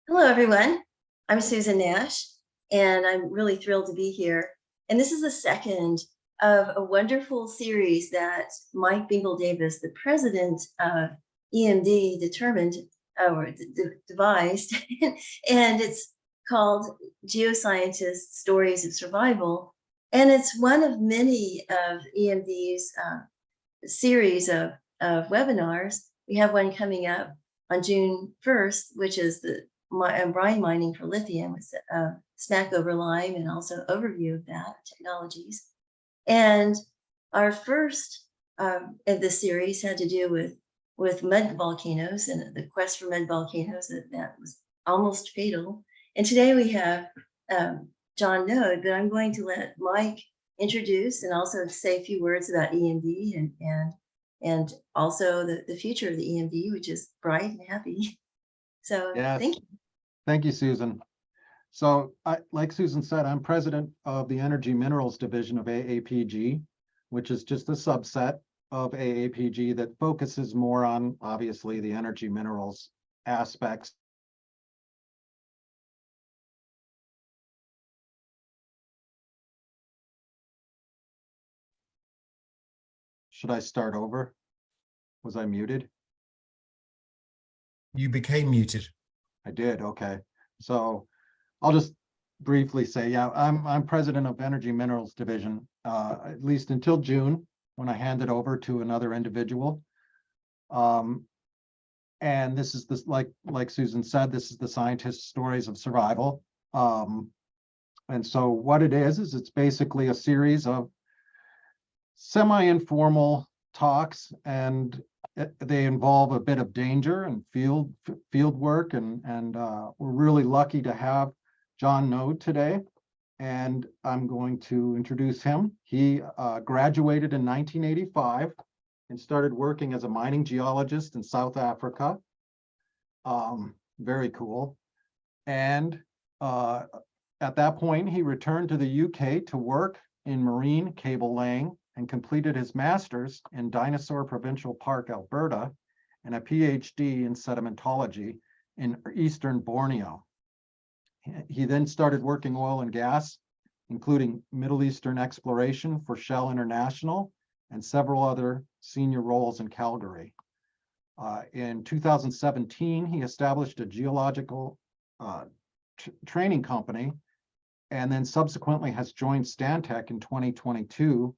Hello, everyone. I'm Susan Nash, and I'm really thrilled to be here. And this is the second of a wonderful series that Mike Bingle Davis, the president of EMD, determined or devised, and it's called Geoscientists Stories of Survival. And it's one of many of EMD's series of webinars. We have one coming up on June 1st, which is the brine mining for lithium, with Smack Over Lime and also overview of that technologies. And our first of this series had to do with mud volcanoes and the quest for mud volcanoes that was almost fatal. And today we have John Node, but I'm going to let Mike introduce and also say a few words about EMD and also the future of the EMD, which is bright and happy. So Yes. thank you. Thank you, Susan. So like Susan said, I'm president of the Energy Minerals Division of AAPG, which is just a subset of AAPG that focuses more on, obviously, the energy minerals aspects. Should I start over? Was I muted? You became muted. I did, okay. So I'll just briefly say, yeah, I'm president of Energy Minerals Division, at least until June, when I hand it over to another individual. And this is this, like Susan said, this is the scientists' stories of survival. And so what it is it's basically a series of semi-informal talks, and they involve a bit of danger and field work, and we're really lucky to have John Node today, and I'm going to introduce him. He graduated in 1985 and started working as a mining geologist in South Africa. Very cool. And at that point, he returned to the UK to work in marine cable laying and completed his master's in Dinosaur Provincial Park, Alberta, and a PhD in sedimentology in Eastern Borneo. He then started working oil and gas, including Middle Eastern exploration for Shell International and several other senior roles in Calgary. In 2017, he established a geological training company, and then subsequently has joined Stantec in 2022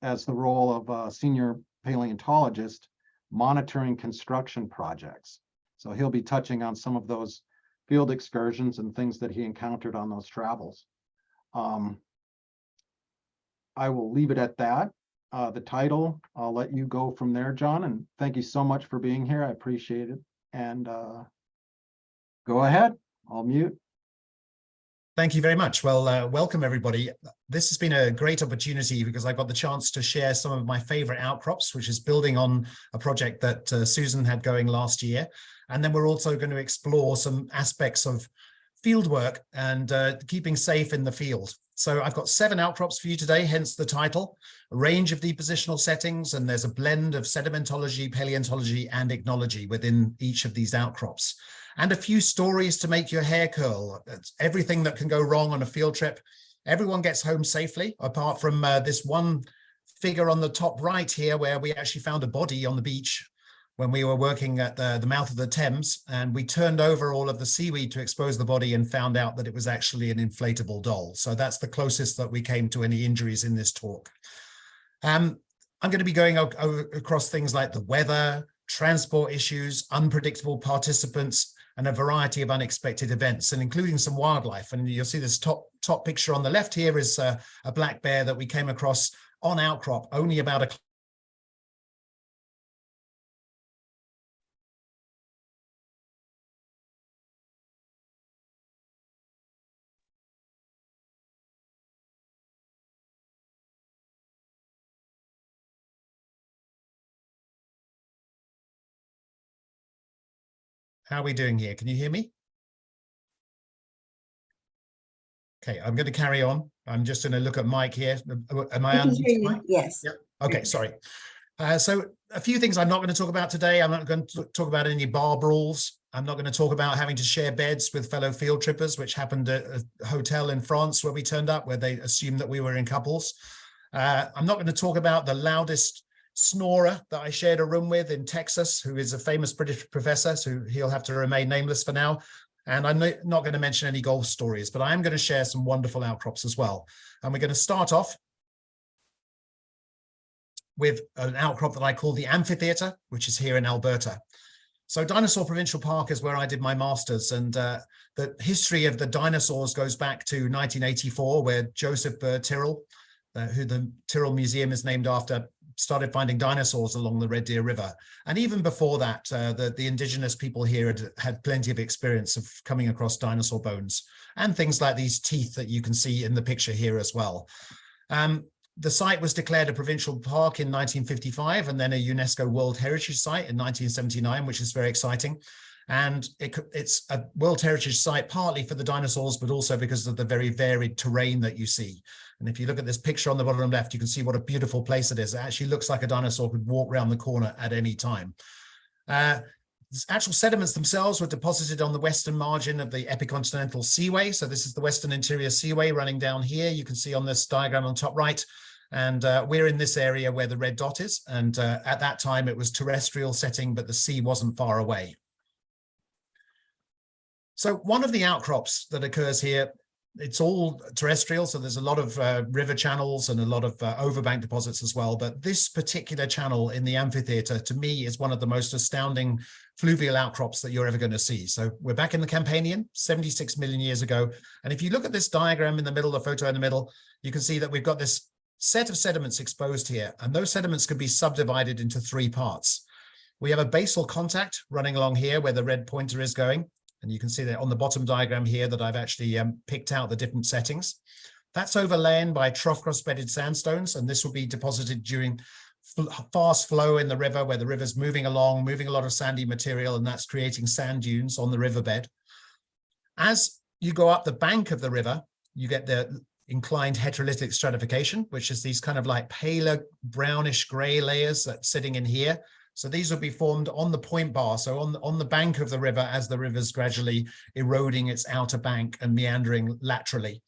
as the role of a senior paleontologist monitoring construction projects. So he'll be touching on some of those field excursions and things that he encountered on those travels. I will leave it at that. The title, I'll let you go from there, John, and thank you so much for being here. I appreciate it. And go ahead, I'll mute. Thank you very much. Well, welcome everybody. This has been a great opportunity because I got the chance to share some of my favorite outcrops, which is building on a project that Susan had going last year. And then we're also going to explore some aspects of field work and keeping safe in the field. So I've got 7 outcrops for you today, hence the title, a range of depositional settings, and there's a blend of sedimentology, paleontology, and ichnology within each of these outcrops. And a few stories to make your hair curl. It's everything that can go wrong on a field trip. Everyone gets home safely, apart from this one figure on the top right here, where we actually found a body on the beach when we were working at the mouth of the Thames, and we turned over all of the seaweed to expose the body and found out that it was actually an inflatable doll. So that's the closest that we came to any injuries in this talk. I'm going to be going across things like the weather, transport issues, unpredictable participants, and a variety of unexpected events, and including some wildlife. And you'll see this top picture on the left here is a black bear that we came across on Outcrop only about a How are we doing here? Can you hear me? Okay, I'm going to carry on. I'm just going to look at Mike here. Am I on? Yes. Yep. Okay, sorry. So a few things I'm not going to talk about today. I'm not going to talk about any bar brawls. I'm not going to talk about having to share beds with fellow field trippers, which happened at a hotel in France where we turned up, where they assumed that we were in couples. I'm not going to talk about the loudest snorer that I shared a room with in Texas, who is a famous British professor, so he'll have to remain nameless for now. And I'm not going to mention any golf stories, but I am going to share some wonderful outcrops as well. And we're going to start off with an outcrop that I call the Amphitheatre, which is here in Alberta. So Dinosaur Provincial Park is where I did my master's, and the history of the dinosaurs goes back to 1984, where Joseph Tyrrell, who the Tyrrell Museum is named after, started finding dinosaurs along the Red Deer River. And even before that, the indigenous people here had plenty of experience of coming across dinosaur bones and things like these teeth that you can see in the picture here as well. The site was declared a provincial park in 1955 and then a UNESCO World Heritage Site in 1979, which is very exciting. And it's a World Heritage Site partly for the dinosaurs, but also because of the very varied terrain that you see. And if you look at this picture on the bottom left, you can see what a beautiful place it is. It actually looks like a dinosaur could walk around the corner at any time. Actual sediments themselves were deposited on the western margin of the Epicontinental Seaway. So this is the Western Interior Seaway running down here. You can see on this diagram on top right. And we're in this area where the red dot is. And at that time, it was terrestrial setting, but the sea wasn't far away. So one of the outcrops that occurs here, it's all terrestrial. So there's a lot of river channels and a lot of overbank deposits as well. But this particular channel in the amphitheatre, to me, is one of the most astounding fluvial outcrops that you're ever going to see. So we're back in the Campanian, 76 million years ago. And if you look at this diagram in the middle, the photo in the middle, you can see that we've got this set of sediments exposed here. And those sediments could be subdivided into three parts. We have a basal contact running along here where the red pointer is going. And you can see that on the bottom diagram here that I've actually picked out the different settings. That's overlain by trough cross-bedded sandstones, and this will be deposited during fast flow in the river, where the river's moving along, moving a lot of sandy material, and that's creating sand dunes on the riverbed. As you go up the bank of the river, you get the inclined heterolithic stratification, which is these kind of like paler brownish gray layers that's sitting in here. So these will be formed on the point bar, so on the bank of the river as the river's gradually eroding its outer bank and meandering laterally.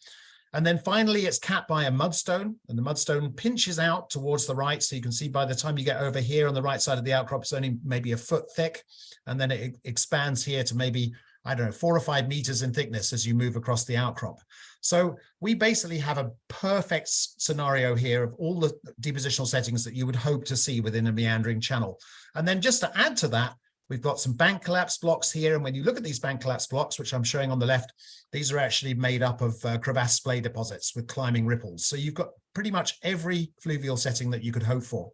And then finally, it's capped by a mudstone, and the mudstone pinches out towards the right. So you can see by the time you get over here on the right side of the outcrop, it's only maybe a foot thick. And then it expands here to maybe, I don't know, 4 or 5 meters in thickness as you move across the outcrop. So we basically have a perfect scenario here of all the depositional settings that you would hope to see within a meandering channel. And then just to add to that, we've got some bank collapse blocks here. And when you look at these bank collapse blocks, which I'm showing on the left, these are actually made up of crevasse splay deposits with climbing ripples. So you've got pretty much every fluvial setting that you could hope for.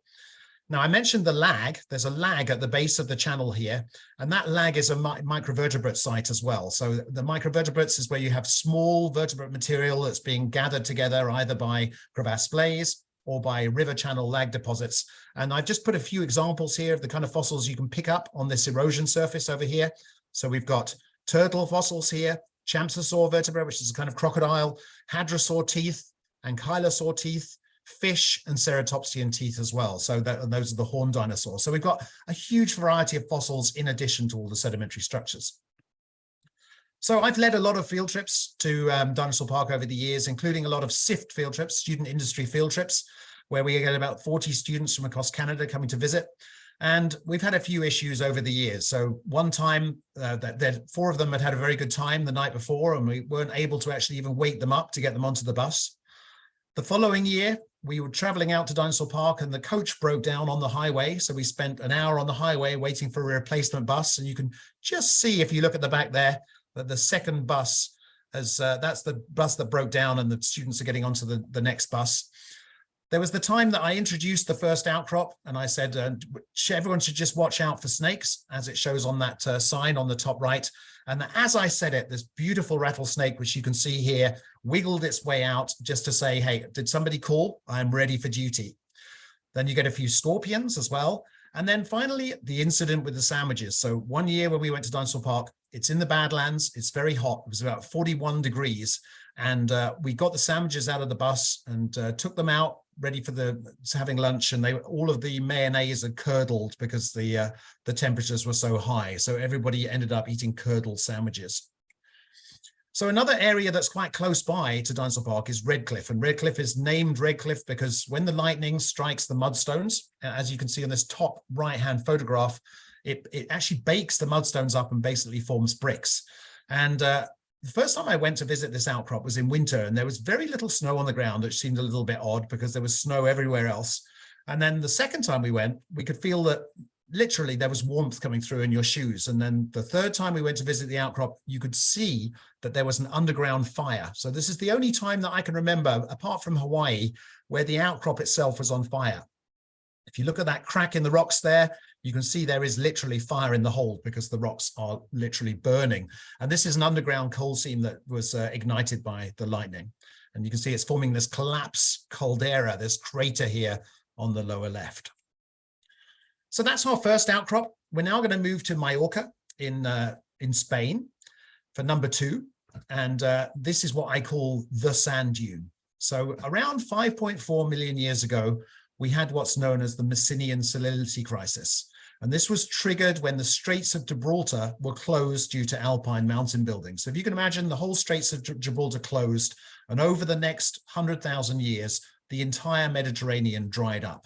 Now, I mentioned the lag. There's a lag at the base of the channel here, and that lag is a microvertebrate site as well. So the microvertebrates is where you have small vertebrate material that's being gathered together either by crevasse splays or by river channel lag deposits. And I've just put a few examples here of the kind of fossils you can pick up on this erosion surface over here. So we've got turtle fossils here, champsosaur vertebrae, which is a kind of crocodile, hadrosaur teeth, ankylosaur teeth, fish, and ceratopsian teeth as well. So those are the horned dinosaurs. So we've got a huge variety of fossils in addition to all the sedimentary structures. So I've led a lot of field trips to Dinosaur Park over the years, including a lot of SIFT field trips, student industry field trips, where we get about 40 students from across Canada coming to visit. And we've had a few issues over the years. So one time, 4 of them had a very good time the night before, and we weren't able to actually even wake them up to get them onto the bus. The following year, we were traveling out to Dinosaur Park and the coach broke down on the highway. So we spent an hour on the highway waiting for a replacement bus. And you can just see, if you look at the back there, that the second bus, that's the bus that broke down and the students are getting onto the next bus. There was the time that I introduced the first outcrop and I said, everyone should just watch out for snakes, as it shows on that sign on the top right. And as I said it, this beautiful rattlesnake, which you can see here, wiggled its way out just to say, hey, did somebody call? I'm ready for duty. Then you get a few scorpions as well. And then finally, the incident with the sandwiches. So one year when we went to Dinosaur Park, It's in the Badlands. It's very hot. It was about 41 degrees. And we got the sandwiches out of the bus and took them out, ready for having lunch. And all of the mayonnaise had curdled because the temperatures were so high. So everybody ended up eating curdled sandwiches. So another area that's quite close by to Dinosaur Park is Redcliffe. And Redcliffe is named Redcliffe because when the lightning strikes the mudstones, as you can see on this top right-hand photograph, it actually bakes the mudstones up and basically forms bricks. And the first time I went to visit this outcrop was in winter, and there was very little snow on the ground, which seemed a little bit odd because there was snow everywhere else. And then the second time we went, we could feel that literally there was warmth coming through in your shoes. And then the third time we went to visit the outcrop, you could see that there was an underground fire. So this is the only time that I can remember, apart from Hawaii, where the outcrop itself was on fire. If you look at that crack in the rocks there, you can see there is literally fire in the hold because the rocks are literally burning. And this is an underground coal seam that was ignited by the lightning. And you can see it's forming this collapse caldera, this crater here on the lower left. So that's our first outcrop. We're now going to move to Mallorca in Spain for number 2. And this is what I call the sand dune. So around 5.4 million years ago, we had what's known as the Messinian salinity crisis. And this was triggered when the Straits of Gibraltar were closed due to alpine mountain building. So if you can imagine, the whole Straits of Gibraltar closed, and over the next 100,000 years, the entire Mediterranean dried up.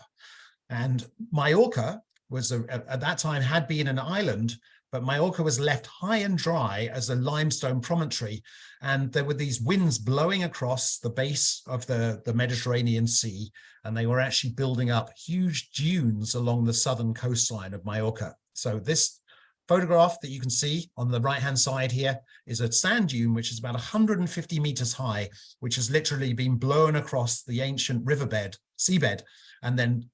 And Mallorca was, at that time, had been an island, but Mallorca was left high and dry as a limestone promontory. And there were these winds blowing across the base of the Mediterranean Sea, and they were actually building up huge dunes along the southern coastline of Mallorca. So this photograph that you can see on the right-hand side here is a sand dune, which is about 150 meters high, which has literally been blown across the ancient seabed, and then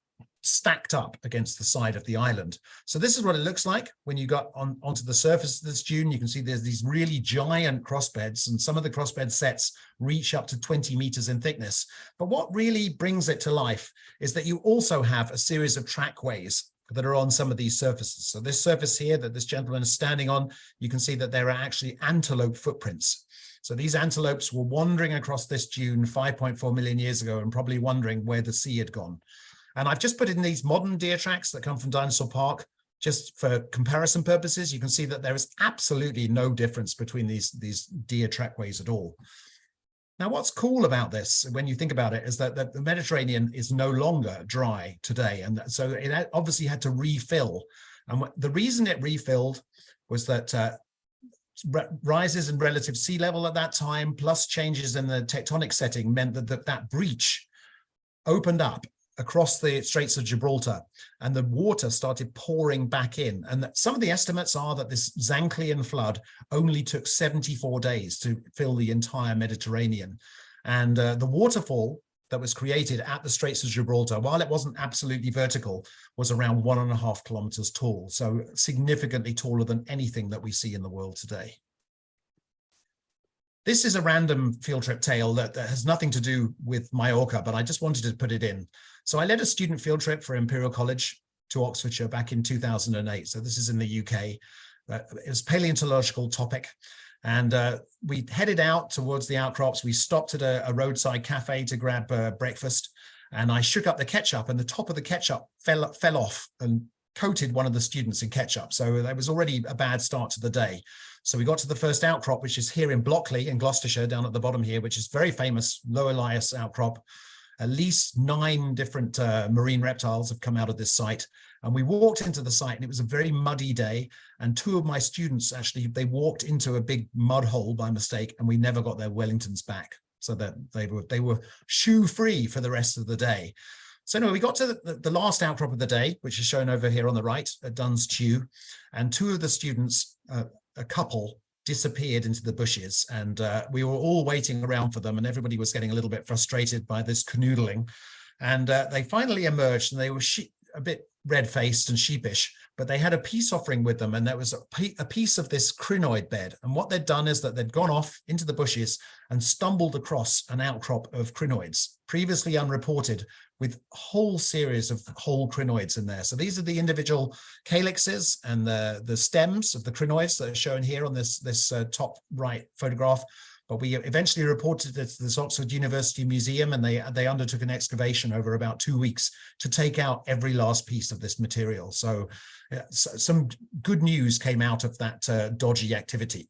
stacked up against the side of the island. So this is what it looks like when you got onto the surface of this dune. You can see there's these really giant crossbeds, and some of the crossbed sets reach up to 20 meters in thickness. But what really brings it to life is that you also have a series of trackways that are on some of these surfaces. So this surface here that this gentleman is standing on, you can see that there are actually antelope footprints. So these antelopes were wandering across this dune 5.4 million years ago and probably wondering where the sea had gone. And I've just put in these modern deer tracks that come from Dinosaur Park, just for comparison purposes. You can see that there is absolutely no difference between these deer trackways at all. Now, what's cool about this, when you think about it, is that the Mediterranean is no longer dry today. And so it obviously had to refill. And the reason it refilled was that rises in relative sea level at that time, plus changes in the tectonic setting, meant that that breach opened up across the Straits of Gibraltar, and the water started pouring back in. And some of the estimates are that this Zanclean flood only took 74 days to fill the entire Mediterranean. And the waterfall that was created at the Straits of Gibraltar, while it wasn't absolutely vertical, was around 1.5 kilometers tall. So significantly taller than anything that we see in the world today. This is a random field trip tale that has nothing to do with Mallorca, but I just wanted to put it in. So I led a student field trip for Imperial College to Oxfordshire back in 2008. So this is in the UK. It was a paleontological topic. And we headed out towards the outcrops. We stopped at a roadside cafe to grab breakfast. And I shook up the ketchup, and the top of the ketchup fell off and coated one of the students in ketchup. So that was already a bad start to the day. So we got to the first outcrop, which is here in Blockley in Gloucestershire, down at the bottom here, which is very famous Low Elias outcrop. At least 9 different marine reptiles have come out of this site. And we walked into the site, and it was a very muddy day. And 2 of my students, actually, they walked into a big mud hole by mistake, and we never got their Wellingtons back. So that they were shoe free for the rest of the day. So anyway, we got to the last outcrop of the day, which is shown over here on the right at Duns Tew. And 2 of the students, a couple, disappeared into the bushes, and we were all waiting around for them, and everybody was getting a little bit frustrated by this canoodling. And they finally emerged, and they were a bit red-faced and sheepish, but they had a peace offering with them, and there was a piece of this crinoid bed. And what they'd done is that they'd gone off into the bushes and stumbled across an outcrop of crinoids, previously unreported, with a whole series of whole crinoids in there. So these are the individual calyxes and the stems of the crinoids that are shown here on this top right photograph. But we eventually reported it to this Oxford University Museum, and they undertook an excavation over about 2 weeks to take out every last piece of this material. So some good news came out of that dodgy activity.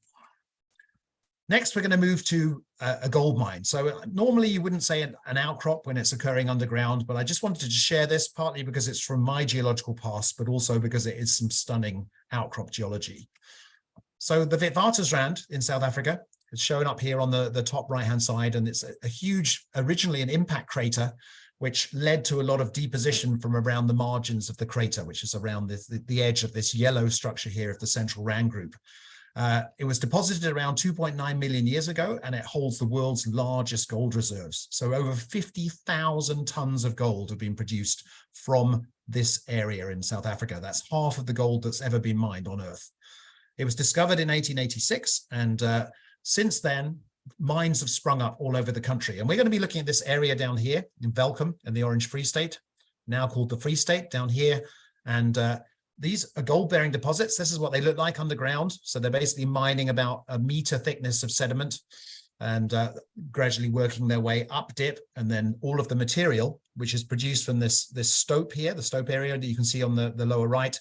Next, we're going to move to a gold mine. So normally you wouldn't say an outcrop when it's occurring underground, but I just wanted to share this partly because it's from my geological past, but also because it is some stunning outcrop geology. So the Witwatersrand in South Africa, it's shown up here on the top right-hand side, and it's a huge, originally an impact crater, which led to a lot of deposition from around the margins of the crater, which is around the edge of this yellow structure here of the central Rand group. It was deposited around 2.9 million years ago, and it holds the world's largest gold reserves. So over 50,000 tons of gold have been produced from this area in South Africa. That's half of the gold that's ever been mined on Earth. It was discovered in 1886, and since then, mines have sprung up all over the country. And we're going to be looking at this area down here in Welkom in the Orange Free State, now called the Free State down here. And these are gold-bearing deposits. This is what they look like underground. So they're basically mining about a meter thickness of sediment and gradually working their way up dip. And then all of the material, which is produced from this stope here, the stope area that you can see on the lower right,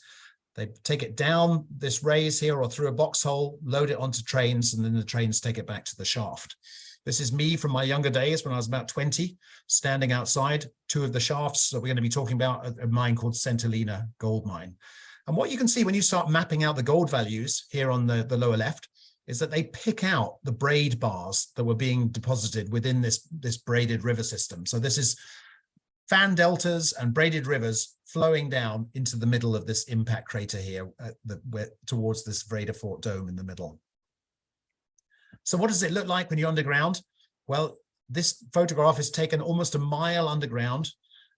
they take it down this raise here or through a box hole, load it onto trains, and then the trains take it back to the shaft. This is me from my younger days when I was about 20, standing outside two of the shafts that we're going to be talking about, a mine called Centelina Gold Mine. And what you can see when you start mapping out the gold values here on the lower left is that they pick out the braid bars that were being deposited within this braided river system. So this is fan deltas and braided rivers flowing down into the middle of this impact crater here towards this Vredefort dome in the middle. So what does it look like when you're underground? Well, this photograph is taken almost a mile underground,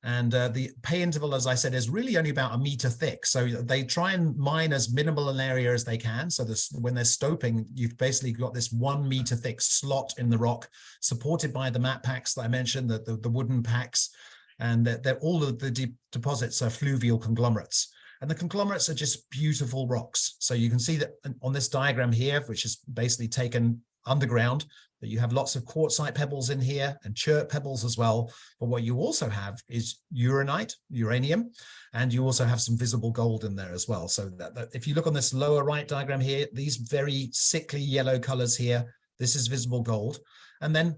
and the pay interval, as I said, is really only about a meter thick. So they try and mine as minimal an area as they can. So when they're stoping, you've basically got this 1 meter thick slot in the rock, supported by the mat packs that I mentioned, the wooden packs. And all of the deposits are fluvial conglomerates. And the conglomerates are just beautiful rocks. So you can see that on this diagram here, which is basically taken underground, that you have lots of quartzite pebbles in here and chert pebbles as well. But what you also have is uranite, uranium, and you also have some visible gold in there as well. So that if you look on this lower right diagram here, these very sickly yellow colors here, this is visible gold. And then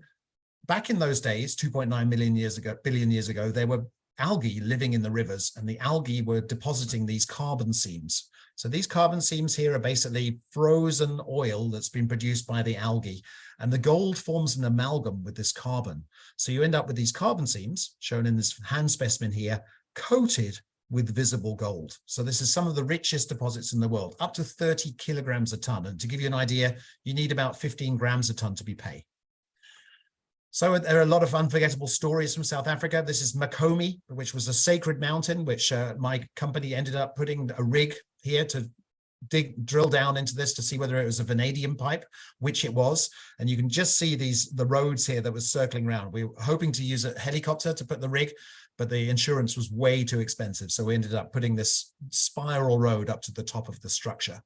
back in those days, 2.9 billion years ago, there were algae living in the rivers, and the algae were depositing these carbon seams. So these carbon seams here are basically frozen oil that's been produced by the algae, and the gold forms an amalgam with this carbon. So you end up with these carbon seams, shown in this hand specimen here, coated with visible gold. So this is some of the richest deposits in the world, up to 30 kilograms a ton. And to give you an idea, you need about 15 grams a ton to be paid. So there are a lot of unforgettable stories from South Africa. This is Makomi, which was a sacred mountain, which my company ended up putting a rig here to drill down into this to see whether it was a vanadium pipe, which it was. And you can just see the roads here that was circling around. We were hoping to use a helicopter to put the rig, but the insurance was way too expensive. So we ended up putting this spiral road up to the top of the structure.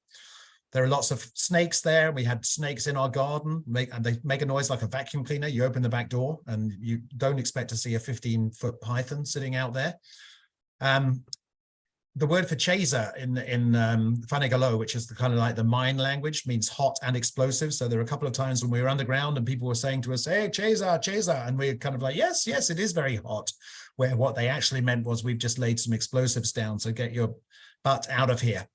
There are lots of snakes there. We had snakes in our garden, and they make a noise like a vacuum cleaner. You open the back door and you don't expect to see a 15-foot python sitting out there. The word for chaser in Fanegalo, which is kind of like the mine language, means hot and explosive. So there were a couple of times when we were underground and people were saying to us, "Hey, chaser, chaser." And we're kind of like, yes, yes, it is very hot. Where what they actually meant was, we've just laid some explosives down, so get your butt out of here.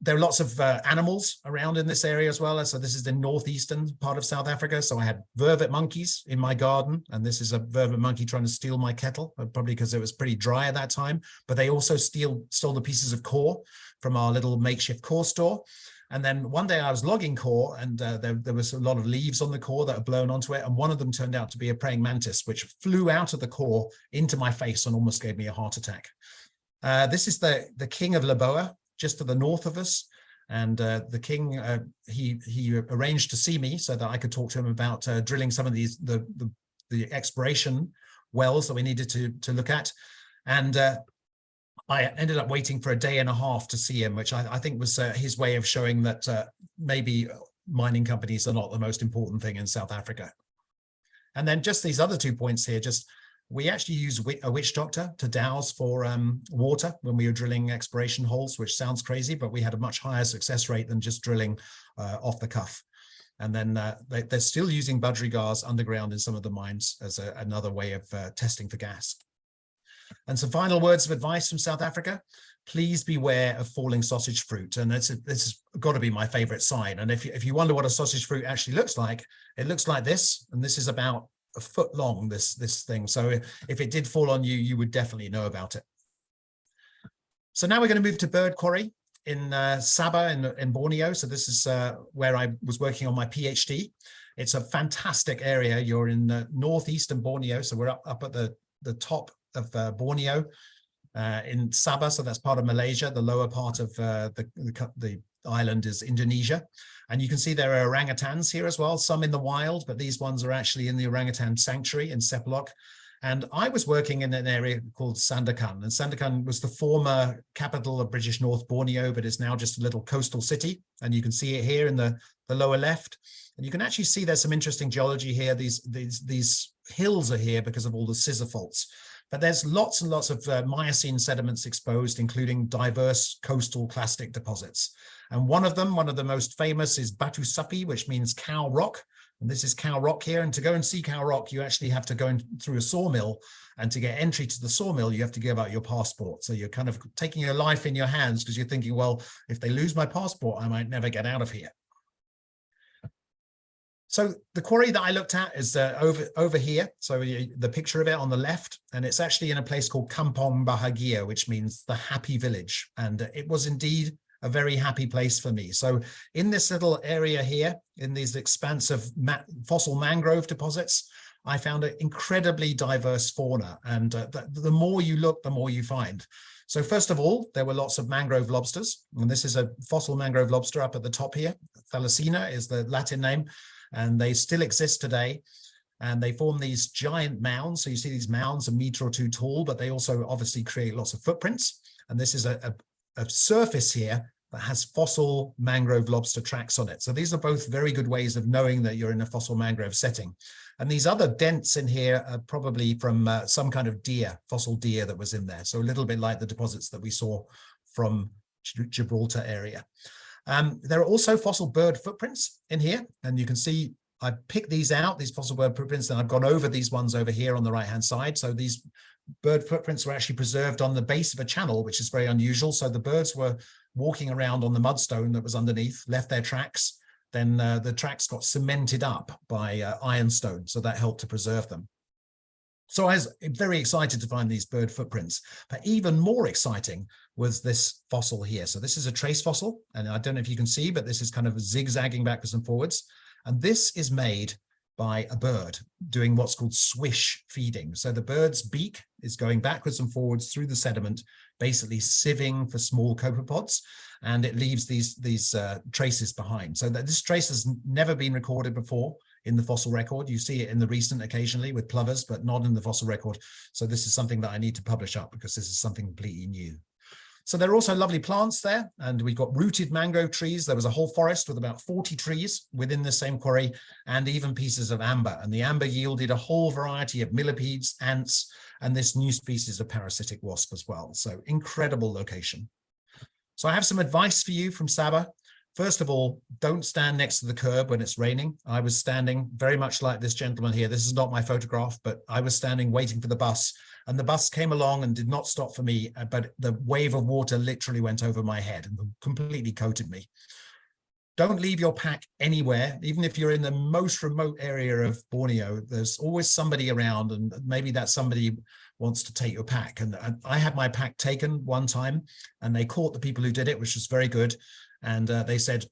There are lots of animals around in this area as well. So this is the northeastern part of South Africa. So I had vervet monkeys in my garden, and this is a vervet monkey trying to steal my kettle, probably because it was pretty dry at that time. But they also stole the pieces of core from our little makeshift core store. And then one day I was logging core, and there was a lot of leaves on the core that had blown onto it. And one of them turned out to be a praying mantis, which flew out of the core into my face and almost gave me a heart attack. This is the king of Laboa, just to the north of us. And the king, he arranged to see me so that I could talk to him about drilling some of these the exploration wells that we needed to look at. And I ended up waiting for a day and a half to see him, which I think was his way of showing that maybe mining companies are not the most important thing in South Africa. And then just these other 2 points here, we actually use a witch doctor to douse for water when we were drilling exploration holes, which sounds crazy, but we had a much higher success rate than just drilling off the cuff. And then they're still using budgerigars underground in some of the mines as another way of testing for gas. And some final words of advice from South Africa: please beware of falling sausage fruit. And this has got to be my favorite sign. And if you wonder what a sausage fruit actually looks like, it looks like this. And this is about a foot long, this thing. So if it did fall on you, you would definitely know about it. So now we're going to move to bird quarry in Sabah in Borneo. So this is where I was working on my PhD. It's a fantastic area. You're in northeastern Borneo. So we're up at the top of Borneo in Sabah. So that's part of Malaysia. The lower part of the island is Indonesia. And you can see there are orangutans here as well, some in the wild, but these ones are actually in the orangutan sanctuary in Sepalok. And I was working in an area called Sandakan. And Sandakan was the former capital of British North Borneo, but is now just a little coastal city. And you can see it here in the lower left. And you can actually see there's some interesting geology here. These hills are here because of all the scissor faults. But there's lots and lots of Miocene sediments exposed, including diverse coastal clastic deposits. And one of the most famous is Batu Sapi, which means cow rock. And this is cow rock here. And to go and see cow rock, you actually have to go through a sawmill. And to get entry to the sawmill, you have to give out your passport. So you're kind of taking your life in your hands because you're thinking, well, if they lose my passport, I might never get out of here. So the quarry that I looked at is over here. So the picture of it on the left, and it's actually in a place called Kampong Bahagia, which means the happy village. And it was indeed a very happy place for me. So in this little area here, in these expansive fossil mangrove deposits, I found an incredibly diverse fauna. And the more you look, the more you find. So first of all, there were lots of mangrove lobsters. And this is a fossil mangrove lobster up at the top here. Thalassina is the Latin name. And they still exist today. And they form these giant mounds. So you see these mounds a meter or two tall, but they also obviously create lots of footprints. And this is a surface here that has fossil mangrove lobster tracks on it. So these are both very good ways of knowing that you're in a fossil mangrove setting. And these other dents in here are probably from some kind of deer, fossil deer that was in there. So a little bit like the deposits that we saw from Gibraltar area. There are also fossil bird footprints in here, and you can see I picked these out, these fossil bird footprints, and I've gone over these ones over here on the right-hand side. So these bird footprints were actually preserved on the base of a channel, which is very unusual. So the birds were walking around on the mudstone that was underneath, left their tracks. Then the tracks got cemented up by ironstone, so that helped to preserve them. So I was very excited to find these bird footprints, but even more exciting was this fossil here. So this is a trace fossil, and I don't know if you can see, but this is kind of zigzagging backwards and forwards. And this is made by a bird doing what's called swish feeding. So the bird's beak is going backwards and forwards through the sediment, basically sieving for small copepods, and it leaves these traces behind. So that this trace has never been recorded before in the fossil record. You see it in the recent occasionally with plovers, but not in the fossil record. So this is something that I need to publish up because this is something completely new. So there are also lovely plants there, and we've got rooted mangrove trees. There was a whole forest with about 40 trees within the same quarry, and even pieces of amber. And the amber yielded a whole variety of millipedes, ants, and this new species of parasitic wasp as well. So incredible location. So I have some advice for you from Sabah. First of all, don't stand next to the curb when it's raining. I was standing very much like this gentleman here. This is not my photograph, but I was standing waiting for the bus, and the bus came along and did not stop for me, but the wave of water literally went over my head and completely coated me. Don't leave your pack anywhere, even if you're in the most remote area of Borneo. There's always somebody around, and maybe that somebody wants to take your pack. And I had my pack taken one time, and they caught the people who did it, which was very good. And they said,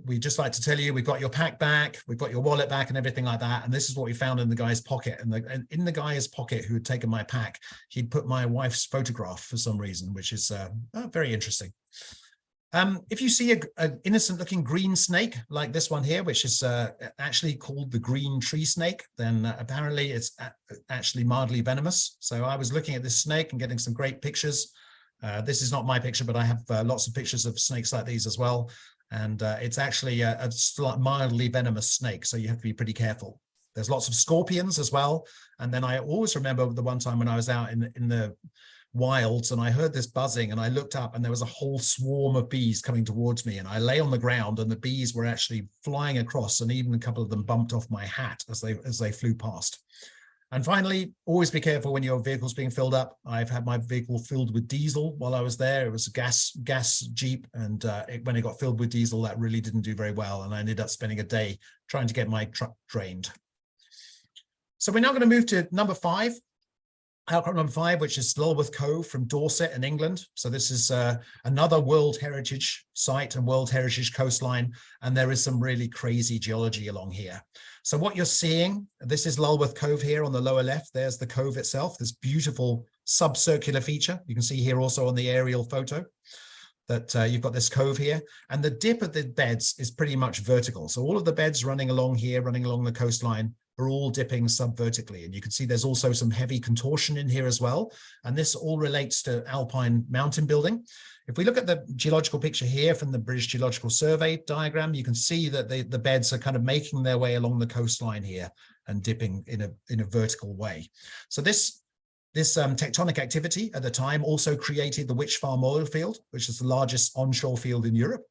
we just like to tell you, we've got your pack back, we've got your wallet back and everything like that. And this is what we found in the guy's pocket. And in the guy's pocket who had taken my pack, he'd put my wife's photograph for some reason, which is very interesting. If you see an innocent looking green snake like this one here, which is actually called the green tree snake, then apparently it's actually mildly venomous. So I was looking at this snake and getting some great pictures. This is not my picture, but I have lots of pictures of snakes like these as well. And it's actually a mildly venomous snake, so you have to be pretty careful. There's lots of scorpions as well. And then I always remember the one time when I was out in the wilds and I heard this buzzing and I looked up and there was a whole swarm of bees coming towards me, and I lay on the ground and the bees were actually flying across, and even a couple of them bumped off my hat as they flew past. And finally, always be careful when your vehicle's being filled up. I've had my vehicle filled with diesel while I was there. It was a gas Jeep, and when it got filled with diesel, that really didn't do very well. And I ended up spending a day trying to get my truck drained. So we're now going to move to number 5, outcrop number 5, which is Lulworth Cove from Dorset in England. So this is another World Heritage site and World Heritage coastline, and there is some really crazy geology along here. So what you're seeing, this is Lulworth Cove here on the lower left. There's the cove itself, this beautiful subcircular feature. You can see here also on the aerial photo that you've got this cove here, and the dip of the beds is pretty much vertical. So all of the beds running along here, running along the coastline, are all dipping subvertically. And you can see there's also some heavy contortion in here as well. And this all relates to alpine mountain building. If we look at the geological picture here from the British Geological Survey diagram, you can see that the beds are kind of making their way along the coastline here and dipping in a vertical way. So this tectonic activity at the time also created the Witch Farm oil field, which is the largest onshore field in Europe.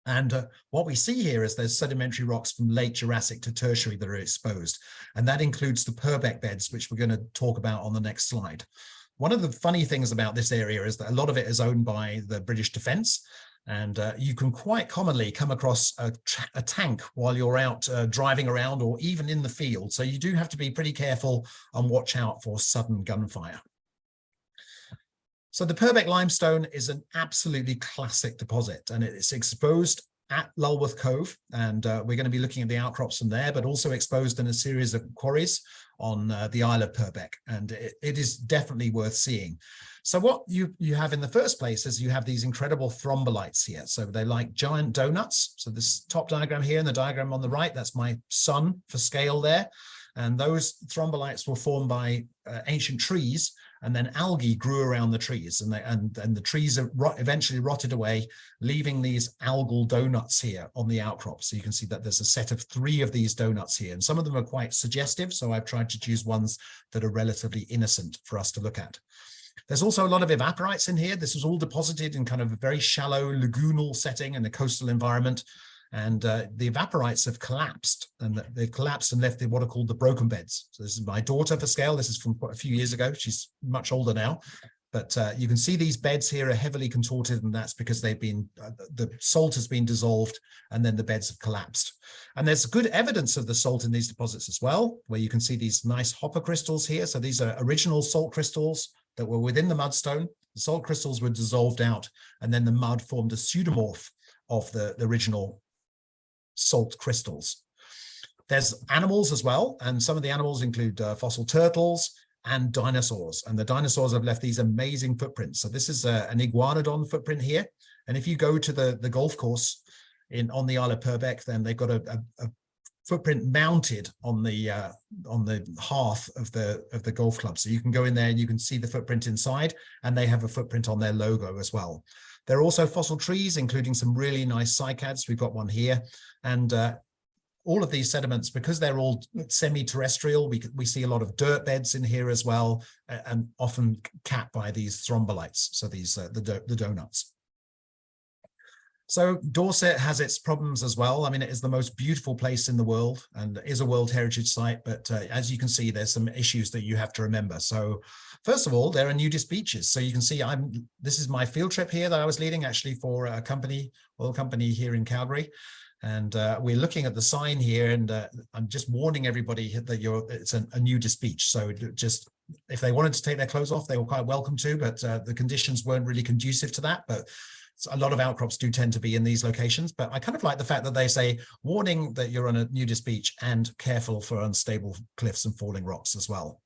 And what we see here is there's sedimentary rocks from late Jurassic to Tertiary that are exposed. And that includes the Purbeck beds, which we're going to talk about on the next slide. One of the funny things about this area is that a lot of it is owned by the British Defence. And you can quite commonly come across a tank while you're out driving around or even in the field. So you do have to be pretty careful and watch out for sudden gunfire. So the Purbeck limestone is an absolutely classic deposit, and it's exposed at Lulworth Cove, and we're going to be looking at the outcrops from there, but also exposed in a series of quarries on the Isle of Purbeck, and it is definitely worth seeing. So what you have in the first place is you have these incredible thrombolites here. So they're like giant donuts. So this top diagram here and the diagram on the right, that's my sun for scale there. And those thrombolites were formed by ancient trees, and then algae grew around the trees, and the trees are eventually rotted away, leaving these algal donuts here on the outcrop. So you can see that there's a set of 3 of these donuts here, and some of them are quite suggestive. So I've tried to choose ones that are relatively innocent for us to look at. There's also a lot of evaporites in here. This was all deposited in kind of a very shallow lagoonal setting in a coastal environment. And the evaporites have collapsed, and they've collapsed and left what are called the broken beds. So this is my daughter for scale. This is from a few years ago. She's much older now. But you can see these beds here are heavily contorted, and that's because they've been, the salt has been dissolved and then the beds have collapsed. And there's good evidence of the salt in these deposits as well, where you can see these nice hopper crystals here. So these are original salt crystals that were within the mudstone. The salt crystals were dissolved out, and then the mud formed a pseudomorph of the original salt crystals. There's animals as well, and some of the animals include fossil turtles and dinosaurs, and the dinosaurs have left these amazing footprints. So this is an iguanodon footprint here, and if you go to the golf course on the Isle of Purbeck, then they've got a footprint mounted on the hearth of the golf club. So you can go in there and you can see the footprint inside, and they have a footprint on their logo as well. There are also fossil trees, including some really nice cycads. We've got one here. And all of these sediments, because they're all semi-terrestrial, we see a lot of dirt beds in here as well, and often capped by these thrombolites. So these the donuts. So Dorset has its problems as well. I mean, it is the most beautiful place in the world and is a World Heritage Site. But as you can see, there's some issues that you have to remember. So first of all, there are nudist beaches. So you can see this is my field trip here that I was leading actually for a oil company here in Calgary. And we're looking at the sign here, and I'm just warning everybody that it's a nudist beach. So just if they wanted to take their clothes off, they were quite welcome to, but the conditions weren't really conducive to that. But a lot of outcrops do tend to be in these locations, but I kind of like the fact that they say, warning that you're on a nudist beach and careful for unstable cliffs and falling rocks as well.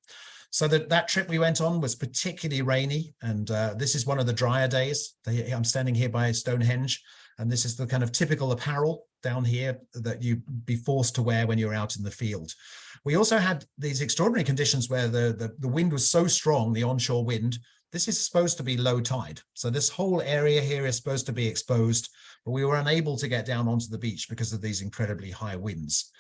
So that trip we went on was particularly rainy, and this is one of the drier days. I'm standing here by Stonehenge, and this is the kind of typical apparel down here that you'd be forced to wear when you're out in the field. We also had these extraordinary conditions where the wind was so strong, the onshore wind. This is supposed to be low tide. So this whole area here is supposed to be exposed, but we were unable to get down onto the beach because of these incredibly high winds.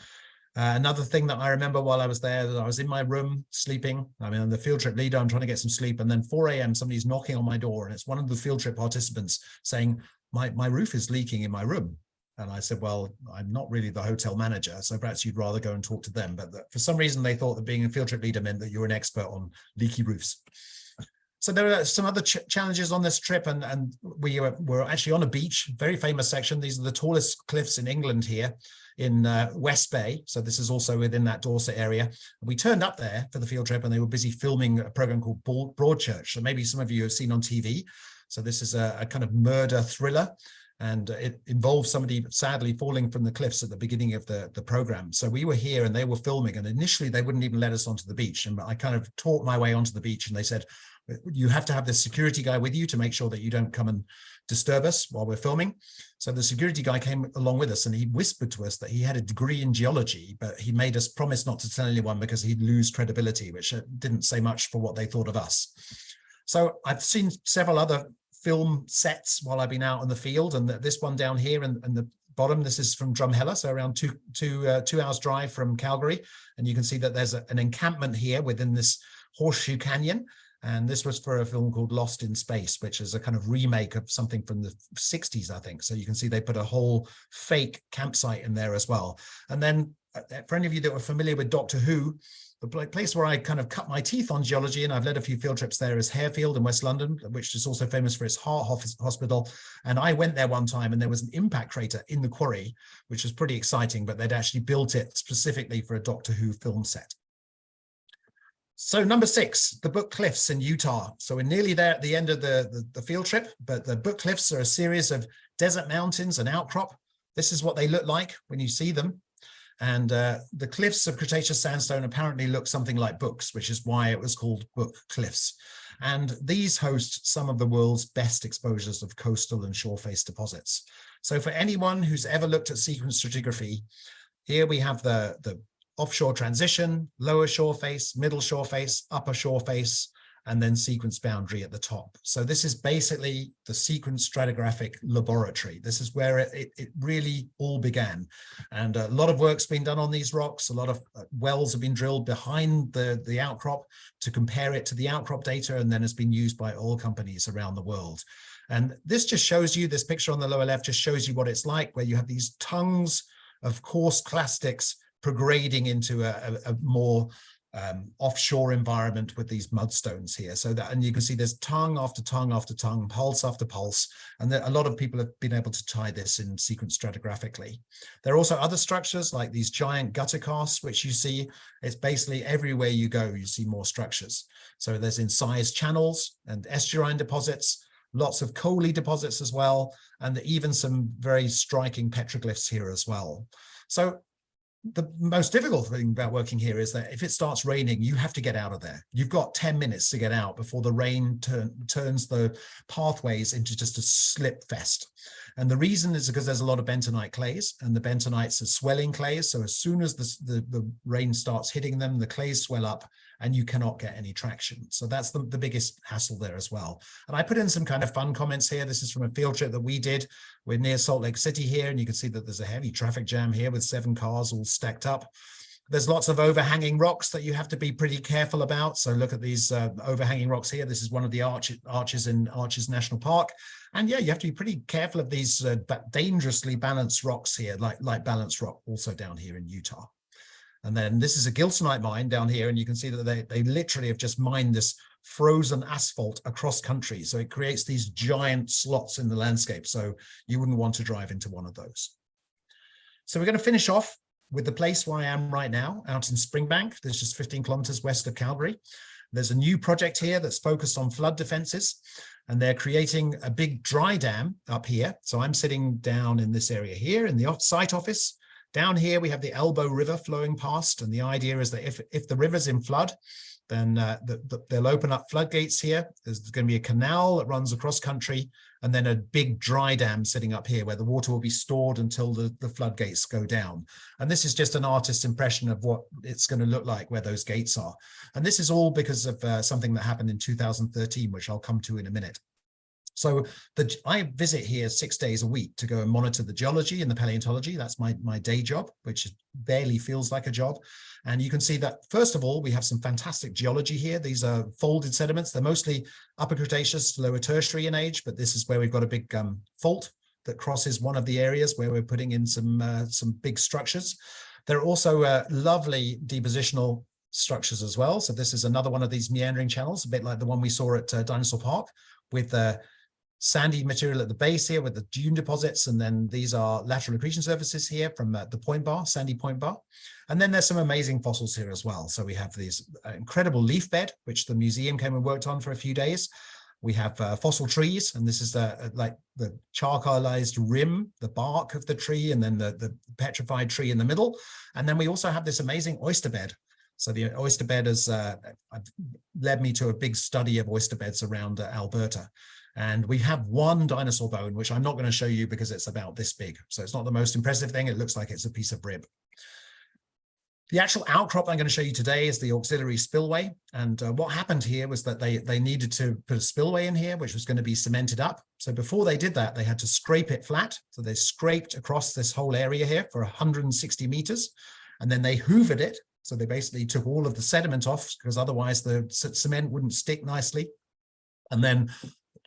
Another thing that I remember while I was there, that I was in my room sleeping. I mean, I'm the field trip leader, I'm trying to get some sleep. And then 4 a.m. somebody's knocking on my door, and it's one of the field trip participants saying, my roof is leaking in my room. And I said, well, I'm not really the hotel manager, so perhaps you'd rather go and talk to them. But for some reason, they thought that being a field trip leader meant that you were an expert on leaky roofs. So there are some other challenges on this trip, and we were actually on a beach, very famous section. These are the tallest cliffs in England here in West Bay. So this is also within that Dorset area. We turned up there for the field trip, and they were busy filming a program called Broadchurch. So maybe some of you have seen on TV. So this is a kind of murder thriller, and it involves somebody sadly falling from the cliffs at the beginning of the program. So we were here and they were filming, and initially they wouldn't even let us onto the beach. And I kind of talked my way onto the beach, and they said, you have to have the security guy with you to make sure that you don't come and disturb us while we're filming. So the security guy came along with us, and he whispered to us that he had a degree in geology, but he made us promise not to tell anyone because he'd lose credibility, which didn't say much for what they thought of us. So I've seen several other film sets while I've been out in the field, and this one down here in the bottom, this is from Drumheller, so around two hours drive from Calgary, and you can see that there's an encampment here within this horseshoe canyon. And this was for a film called Lost in Space, which is a kind of remake of something from the 60s, I think. So you can see they put a whole fake campsite in there as well. And then for any of you that were familiar with Doctor Who, the place where I kind of cut my teeth on geology, and I've led a few field trips there, is Harefield in West London, which is also famous for its heart hospital. And I went there one time, and there was an impact crater in the quarry, which was pretty exciting, but they'd actually built it specifically for a Doctor Who film set. So number 6, the Book Cliffs in Utah. So we're nearly there at the end of the field trip, but the Book Cliffs are a series of desert mountains and outcrop. This is what they look like when you see them. And the cliffs of Cretaceous sandstone apparently look something like books, which is why it was called Book Cliffs. And these host some of the world's best exposures of coastal and shore-face deposits. So for anyone who's ever looked at sequence stratigraphy, here we have the offshore transition, lower shore face, middle shore face, upper shore face, and then sequence boundary at the top. So this is basically the sequence stratigraphic laboratory. This is where it really all began. And a lot of work's been done on these rocks. A lot of wells have been drilled behind the outcrop to compare it to the outcrop data, and then has been used by oil companies around the world. And this just shows you, this picture on the lower left just shows you what it's like, where you have these tongues of coarse clastics prograding into a more offshore environment with these mudstones here. So that, and you can see there's tongue after tongue after tongue, pulse after pulse, and a lot of people have been able to tie this in sequence stratigraphically. There are also other structures like these giant gutter casts, which you see, it's basically everywhere you go, you see more structures. So there's incised channels and estuarine deposits, lots of coaly deposits as well, and even some very striking petroglyphs here as well. So the most difficult thing about working here is that if it starts raining, you have to get out of there. You've got 10 minutes to get out before the rain turns the pathways into just a slip fest. And the reason is because there's a lot of bentonite clays, and the bentonites are swelling clays. So as soon as the rain starts hitting them, the clays swell up and you cannot get any traction. So that's the biggest hassle there as well. And I put in some kind of fun comments here. This is from a field trip that we did. We're near Salt Lake City here, and you can see that there's a heavy traffic jam here with 7 cars all stacked up. There's lots of overhanging rocks that you have to be pretty careful about. So look at these overhanging rocks here. This is one of the arches in Arches National Park. And yeah, you have to be pretty careful of these dangerously balanced rocks here, like balanced rock also down here in Utah. And then this is a gilsonite mine down here, and you can see that they literally have just mined this frozen asphalt across country. So it creates these giant slots in the landscape. So you wouldn't want to drive into one of those. So we're going to finish off with the place where I am right now, out in Springbank. There's just 15 kilometers west of Calgary. There's a new project here that's focused on flood defenses. and they're creating a big dry dam up here. So I'm sitting down in this area here in the site office. Down here, we have the Elbow River flowing past. And the idea is that if the river's in flood, then they'll open up floodgates here. There's going to be a canal that runs across country, and then a big dry dam sitting up here where the water will be stored until the floodgates go down. And this is just an artist's impression of what it's going to look like where those gates are. And this is all because of something that happened in 2013, which I'll come to in a minute. So I visit here 6 days a week to go and monitor the geology and the paleontology. That's my day job, which barely feels like a job. And you can see that, first of all, we have some fantastic geology here. These are folded sediments. They're mostly Upper Cretaceous, Lower Tertiary in age, but this is where we've got a big fault that crosses one of the areas where we're putting in some big structures. There are also lovely depositional structures as well. So this is another one of these meandering channels, a bit like the one we saw at Dinosaur Park, with sandy material at the base here with the dune deposits, and then these are lateral accretion surfaces here from the point bar, sandy point bar. And then there's some amazing fossils here as well. So we have these incredible leaf bed, which the museum came and worked on for a few days. We have fossil trees, and this is like the charcoalized rim, the bark of the tree, and then the petrified tree in the middle. And then we also have this amazing oyster bed. So the oyster bed has led me to a big study of oyster beds around Alberta. And we have one dinosaur bone, which I'm not going to show you because it's about this big. So it's not the most impressive thing. It looks like it's a piece of rib. The actual outcrop I'm going to show you today is the auxiliary spillway. And what happened here was that they needed to put a spillway in here, which was going to be cemented up. So before they did that, they had to scrape it flat. So they scraped across this whole area here for 160 meters. And then they hoovered it. So they basically took all of the sediment off because otherwise the cement wouldn't stick nicely. And then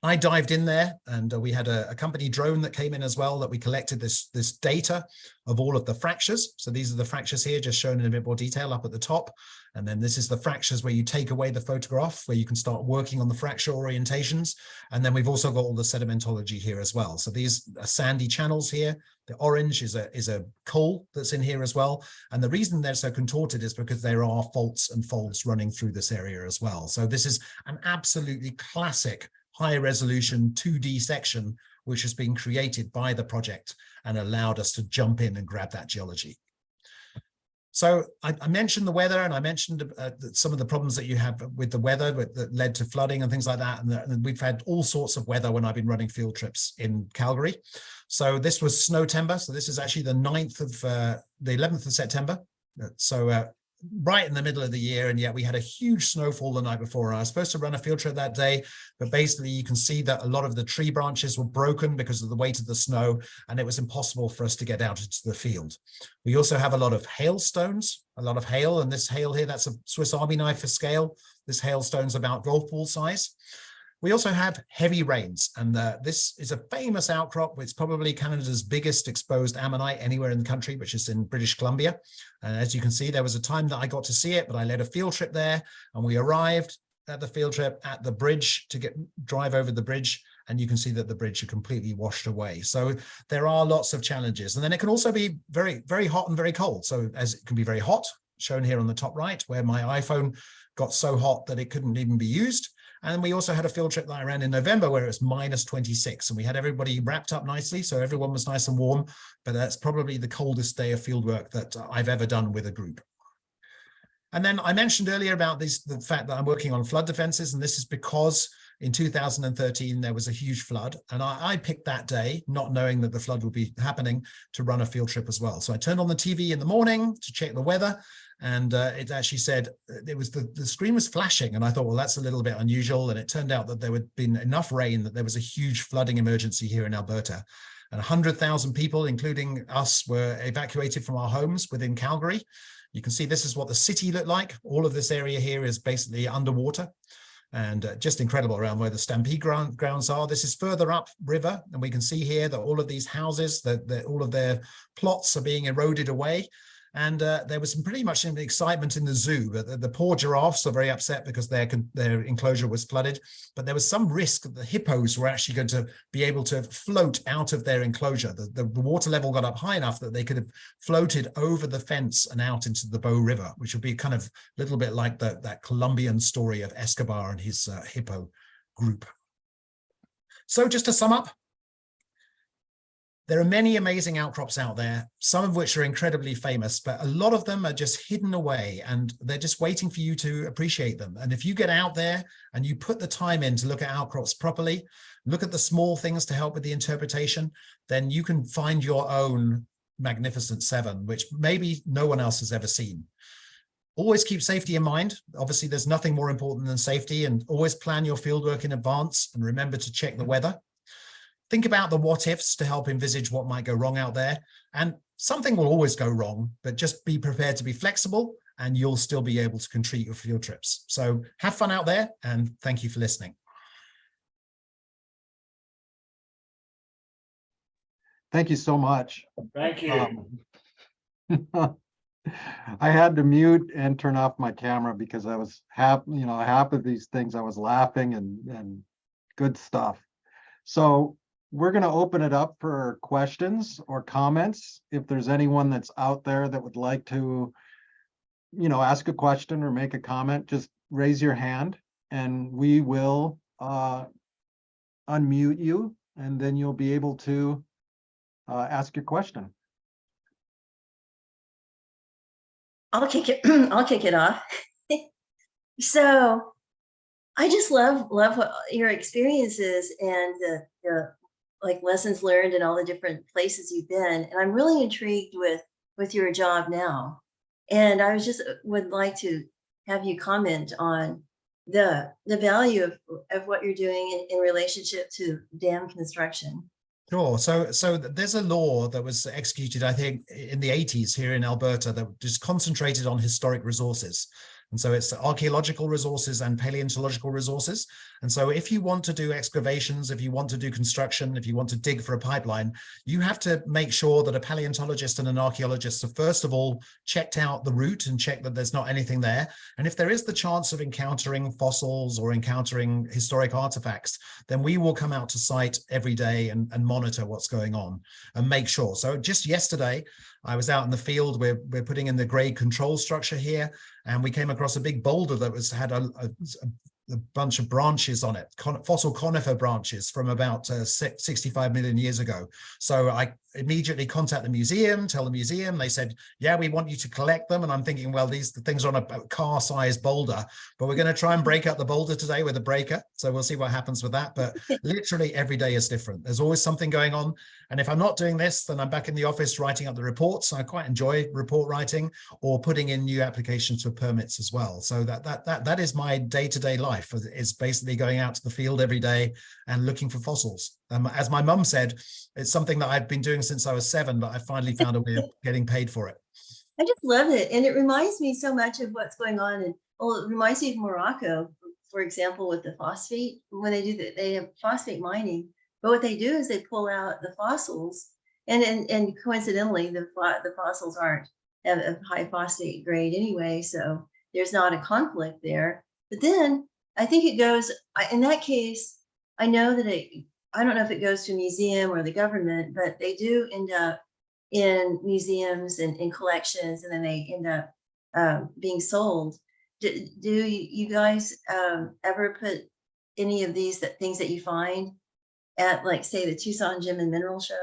I dived in there, and we had a company drone that came in as well, that we collected this data of all of the fractures. So these are the fractures here, just shown in a bit more detail up at the top. And then this is the fractures where you take away the photograph, where you can start working on the fracture orientations. And then we've also got all the sedimentology here as well. So these are sandy channels here. The orange is a coal that's in here as well. And the reason they're so contorted is because there are faults and folds running through this area as well. So this is an absolutely classic high resolution 2D section, which has been created by the project and allowed us to jump in and grab that geology. So I mentioned the weather, and I mentioned some of the problems that you have with the weather that led to flooding and things like that. And we've had all sorts of weather when I've been running field trips in Calgary. So this was Snowtember. So this is actually the 11th of September. So right in the middle of the year, and yet we had a huge snowfall the night before. And I was supposed to run a field trip that day, but basically you can see that a lot of the tree branches were broken because of the weight of the snow, and it was impossible for us to get out into the field. We also have a lot of hailstones, a lot of hail, and this hail here, that's a Swiss Army knife for scale. This hailstone's about golf ball size. We also have heavy rains, and this is a famous outcrop. It's probably Canada's biggest exposed ammonite anywhere in the country, which is in British Columbia. And as you can see, there was a time that I got to see it, but I led a field trip there, and we arrived at the field trip at the bridge to drive over the bridge, and you can see that the bridge are completely washed away. So there are lots of challenges. And then it can also be very, very hot and very cold. So as it can be very hot, shown here on the top right, where my iPhone got so hot that it couldn't even be used. And we also had a field trip that I ran in November where it was -26, and we had everybody wrapped up nicely. So everyone was nice and warm, but that's probably the coldest day of field work that I've ever done with a group. And then I mentioned earlier about the fact that I'm working on flood defenses, and this is because in 2013, there was a huge flood, and I picked that day, not knowing that the flood would be happening, to run a field trip as well. So I turned on the TV in the morning to check the weather, and it actually said, the screen was flashing, and I thought, well, that's a little bit unusual. And it turned out that there had been enough rain that there was a huge flooding emergency here in Alberta. And 100,000 people, including us, were evacuated from our homes within Calgary. You can see this is what the city looked like. All of this area here is basically underwater, and just incredible around where the stampede grounds are. This is further up river, and we can see here that all of these houses, that all of their plots are being eroded away. And there was pretty much some excitement in the zoo. The poor giraffes are very upset because their enclosure was flooded. But there was some risk that the hippos were actually going to be able to float out of their enclosure. The water level got up high enough that they could have floated over the fence and out into the Bow River, which would be kind of a little bit like that Colombian story of Escobar and his hippo group. So just to sum up, there are many amazing outcrops out there, some of which are incredibly famous, but a lot of them are just hidden away and they're just waiting for you to appreciate them. And if you get out there and you put the time in to look at outcrops properly, look at the small things to help with the interpretation, then you can find your own magnificent seven, which maybe no one else has ever seen. Always keep safety in mind. Obviously, there's nothing more important than safety, and always plan your fieldwork in advance and remember to check the weather. Think about the what ifs to help envisage what might go wrong out there. And something will always go wrong, but just be prepared to be flexible and you'll still be able to complete your field trips. So have fun out there and thank you for listening. Thank you so much. Thank you. I had to mute and turn off my camera because I was half of these things I was laughing and good stuff. So we're going to open it up for questions or comments. If there's anyone that's out there that would like to, ask a question or make a comment, just raise your hand and we will unmute you and then you'll be able to ask your question. I'll kick it. I'll kick it off. So, I just love what your experiences and the like lessons learned and all the different places you've been. And I'm really intrigued with your job now. And I was just would like to have you comment on the value of what you're doing in relationship to dam construction. Sure. So there's a law that was executed, I think, in the 80s here in Alberta that just concentrated on historic resources. And so it's archaeological resources and paleontological resources. And so if you want to do excavations, if you want to do construction, if you want to dig for a pipeline, you have to make sure that a paleontologist and an archaeologist have first of all checked out the route and checked that there's not anything there. And if there is the chance of encountering fossils or encountering historic artifacts, then we will come out to site every day and monitor what's going on and make sure. So just yesterday, I was out in the field. We're putting in the grade control structure here, and we came across a big boulder that had a bunch of branches on it, fossil conifer branches from about 65 million years ago. So I immediately contact the museum, tell the museum. They said, yeah, we want you to collect them. And I'm thinking, well, the things are on a car-sized boulder, but we're going to try and break up the boulder today with a breaker. So we'll see what happens with that. But literally every day is different. There's always something going on. And if I'm not doing this, then I'm back in the office writing up the reports. I quite enjoy report writing or putting in new applications for permits as well. So that is my day-to-day life. It's basically going out to the field every day and looking for fossils. As my mum said, it's something that I've been doing since I was 7, but I finally found a way of getting paid for it. I just love it. And it reminds me so much of what's going on. And well, it reminds me of Morocco, for example, with the phosphate. When they do that, they have phosphate mining. But what they do is they pull out the fossils. And coincidentally, the fossils aren't of high phosphate grade anyway. So there's not a conflict there. But then I think it goes, in that case, I know that I don't know if it goes to a museum or the government, but they do end up in museums and in collections, and then they end up being sold. Do you guys ever put any of these things that you find at, like, say, the Tucson Gem and Mineral Show?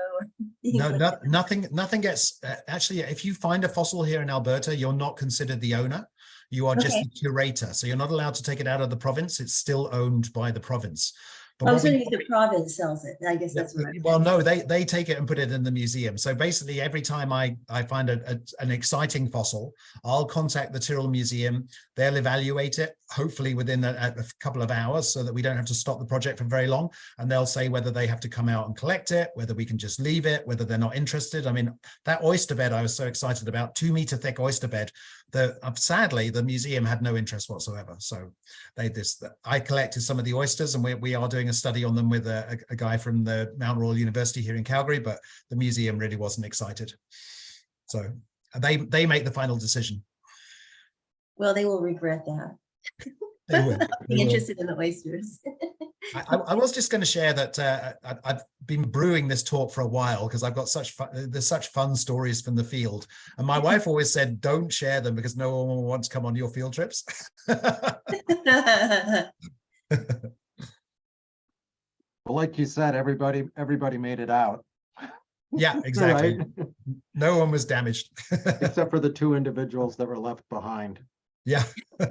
No, nothing gets, actually, if you find a fossil here in Alberta, you're not considered the owner. You are just the curator. So you're not allowed to take it out of the province. It's still owned by the province. But oh, so if the province sells it, I guess that's what. Well, no, they take it and put it in the museum. So basically, every time I find an exciting fossil, I'll contact the Tyrrell Museum. They'll evaluate it, hopefully within a couple of hours, so that we don't have to stop the project for very long. And they'll say whether they have to come out and collect it, whether we can just leave it, whether they're not interested. I mean, that oyster bed I was so excited about, 2-meter thick oyster bed. Sadly, the museum had no interest whatsoever. So I collected some of the oysters, and we are doing a study on them with a guy from the Mount Royal University here in Calgary, but the museum really wasn't excited. So they make the final decision. Well, they will regret that. They will. Be interested in the oysters. I was just going to share that I've been brewing this talk for a while because I've got there's such fun stories from the field, and my wife always said, don't share them because no one wants to come on your field trips. Well, like you said, everybody made it out. Yeah, exactly. Right? No one was damaged. Except for the two individuals that were left behind. Yeah. I'm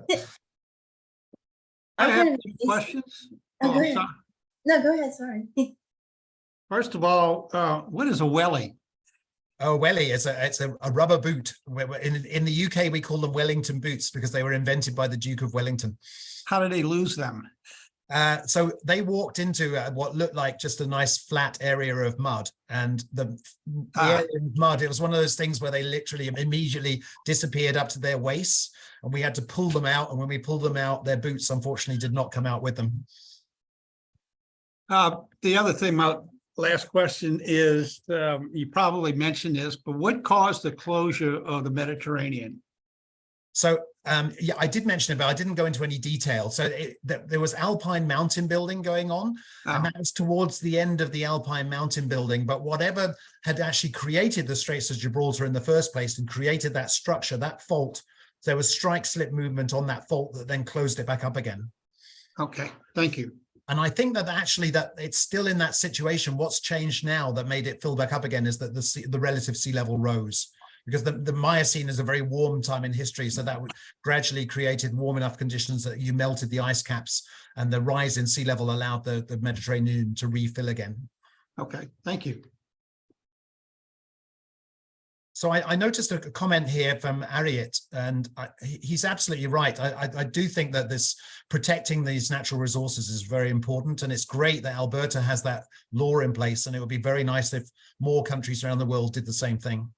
I kind have of some amazed- questions. Oh, Oh, go I'm ahead. sorry. No, go ahead. Sorry. First of all, what is a welly? Oh, welly, it's a rubber boot. In the UK, we call them Wellington boots because they were invented by the Duke of Wellington. How did they lose them? So they walked into what looked like just a nice flat area of mud, and the area of mud, it was one of those things where they literally immediately disappeared up to their waists, and we had to pull them out. And when we pulled them out, their boots unfortunately did not come out with them. The other thing, my last question is, you probably mentioned this, but what caused the closure of the Mediterranean? So yeah, I did mention it, but I didn't go into any detail. So there was alpine mountain building going on, and that was towards the end of the alpine mountain building. But whatever had actually created the Straits of Gibraltar in the first place and created that structure, that fault, there was strike slip movement on that fault that then closed it back up again. Okay, thank you. And I think that actually that it's still in that situation. What's changed now that made it fill back up again is that the relative sea level rose. Because the Miocene is a very warm time in history, so that gradually created warm enough conditions that you melted the ice caps, and the rise in sea level allowed the Mediterranean to refill again. Okay, thank you. So I noticed a comment here from Ariet, and he's absolutely right. I do think that this protecting these natural resources is very important, and it's great that Alberta has that law in place, and it would be very nice if more countries around the world did the same thing.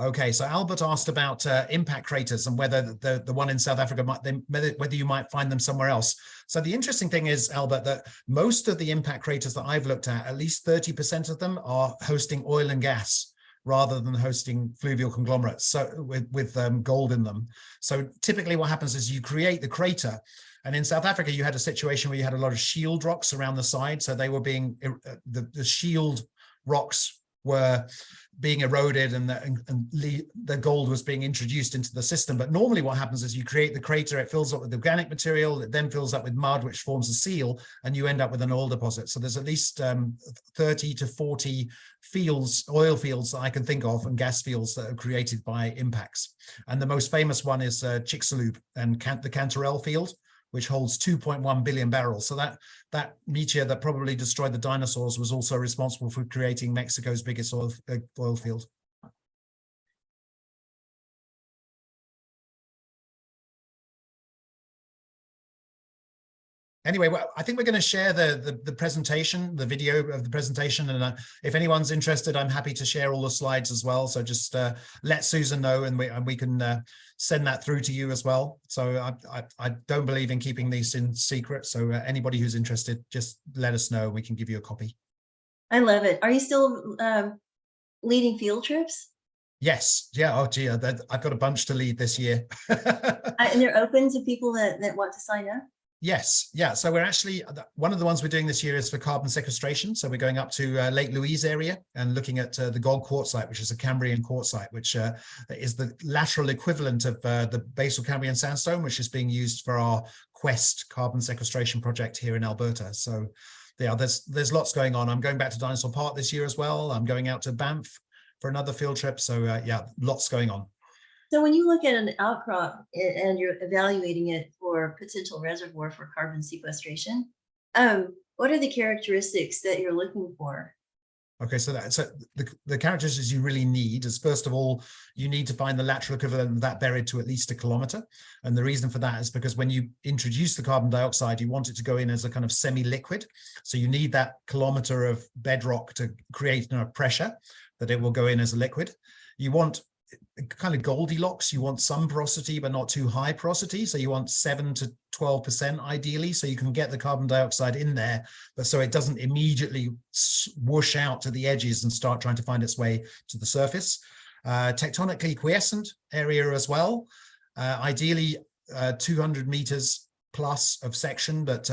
Okay, so Albert asked about impact craters and whether the one in South Africa whether you might find them somewhere else. So the interesting thing is, Albert, that most of the impact craters that I've looked at least 30% of them are hosting oil and gas rather than hosting fluvial conglomerates, so with gold in them. So typically what happens is you create the crater, and in South Africa you had a situation where you had a lot of shield rocks around the side, so they were being the shield rocks were being eroded, and the gold was being introduced into the system. But normally what happens is you create the crater, it fills up with organic material, it then fills up with mud, which forms a seal, and you end up with an oil deposit. So there's at least 30 to 40 fields, oil fields that I can think of, and gas fields that are created by impacts. And the most famous one is Chicxulub and the Cantarell field, which holds 2.1 billion barrels. So that meteor that probably destroyed the dinosaurs was also responsible for creating Mexico's biggest oil field. Anyway, well, I think we're going to share the presentation, the video of the presentation, and if anyone's interested, I'm happy to share all the slides as well. So just let Susan know, and we can send that through to you as well. So I don't believe in keeping these in secret. So anybody who's interested, just let us know. We can give you a copy. I love it. Are you still leading field trips? Yes. Yeah. Oh, gee, I've got a bunch to lead this year. And they're open to people that want to sign up? Yes. Yeah. So we're actually, one of the ones we're doing this year is for carbon sequestration. So we're going up to Lake Louise area and looking at the Gold Quartzite, which is a Cambrian quartzite, which is the lateral equivalent of the basal Cambrian sandstone, which is being used for our Quest carbon sequestration project here in Alberta. So yeah, there's lots going on. I'm going back to Dinosaur Park this year as well. I'm going out to Banff for another field trip. So yeah, lots going on. So when you look at an outcrop and you're evaluating it for potential reservoir for carbon sequestration, what are the characteristics that you're looking for? Okay, so the characteristics you really need is, first of all, you need to find the lateral equivalent of that buried to at least 1 kilometer. And the reason for that is because when you introduce the carbon dioxide, you want it to go in as a kind of semi-liquid. So you need that kilometer of bedrock to create enough pressure that it will go in as a liquid. You want kind of Goldilocks, you want some porosity but not too high porosity, so you want 7 to 12% ideally, so you can get the carbon dioxide in there, but so it doesn't immediately whoosh out to the edges and start trying to find its way to the surface. Tectonically quiescent area as well, ideally 200 meters plus of section, but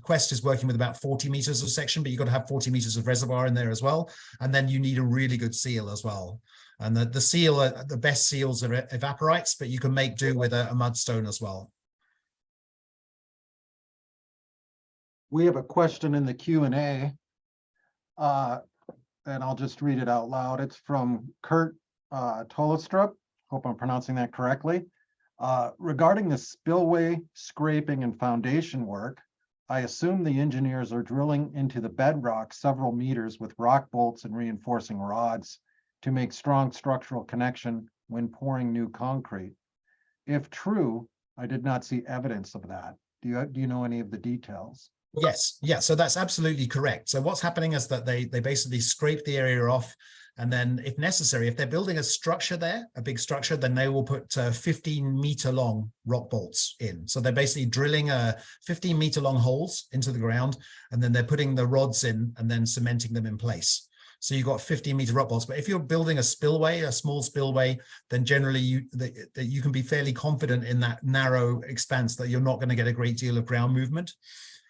Quest is working with about 40 meters of section, but you've got to have 40 meters of reservoir in there as well, and then you need a really good seal as well. And the seal, the best seals are evaporites, but you can make do with a mudstone as well. We have a question in the Q&A. And I'll just read it out loud. It's from Kurt Tolostrup. Hope I'm pronouncing that correctly. Regarding the spillway scraping and foundation work, I assume the engineers are drilling into the bedrock several meters with rock bolts and reinforcing rods to make strong structural connection when pouring new concrete. If true, I did not see evidence of that. Do you know any of the details? Yes, yeah, so that's absolutely correct. So what's happening is that they basically scrape the area off, and then if necessary, if they're building a structure there, a big structure, then they will put 15-meter long rock bolts in. So they're basically drilling 15-meter long holes into the ground, and then they're putting the rods in and then cementing them in place. So you've got 15-meter rock bolts. But if you're building a spillway, a small spillway, then generally you can be fairly confident in that narrow expanse that you're not going to get a great deal of ground movement.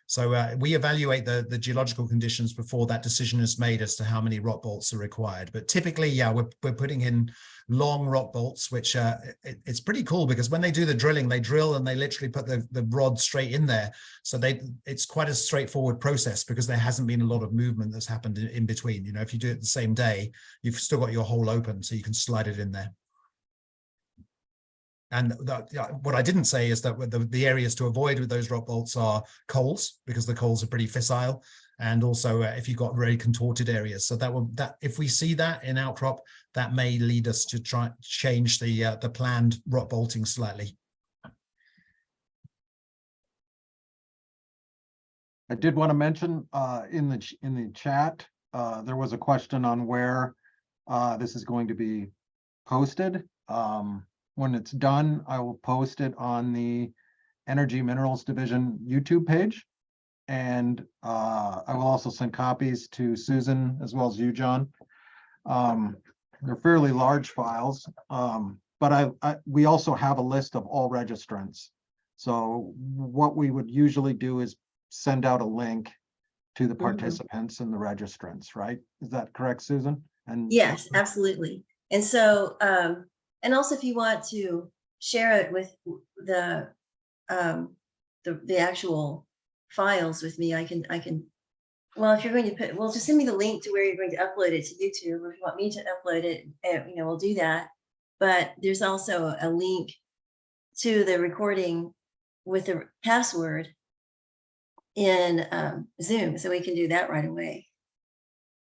So we evaluate the geological conditions before that decision is made as to how many rock bolts are required. But typically, yeah, we're putting in long rock bolts, which it's pretty cool because when they do the drilling, they drill and they literally put the rod straight in there. So it's quite a straightforward process because there hasn't been a lot of movement that's happened in between. You know, if you do it the same day, you've still got your hole open, so you can slide it in there. And what I didn't say is that the areas to avoid with those rock bolts are coals, because the coals are pretty fissile, and also if you've got very contorted areas. So that if we see that in outcrop, that may lead us to try change the planned rock bolting slightly. I did want to mention in the chat, there was a question on where this is going to be posted. When it's done, I will post it on the Energy Minerals Division YouTube page. And I will also send copies to Susan as well as you, John. They're fairly large files, but we also have a list of all registrants. So what we would usually do is send out a link to the participants and the registrants, right? Is that correct, Susan? And yes, absolutely. And so, and also if you want to share it with the actual files with me, I can, well, if you're going to put, well, just send me the link to where you're going to upload it to YouTube, or if you want me to upload it, we'll do that. But there's also a link to the recording with the password in Zoom, so we can do that right away.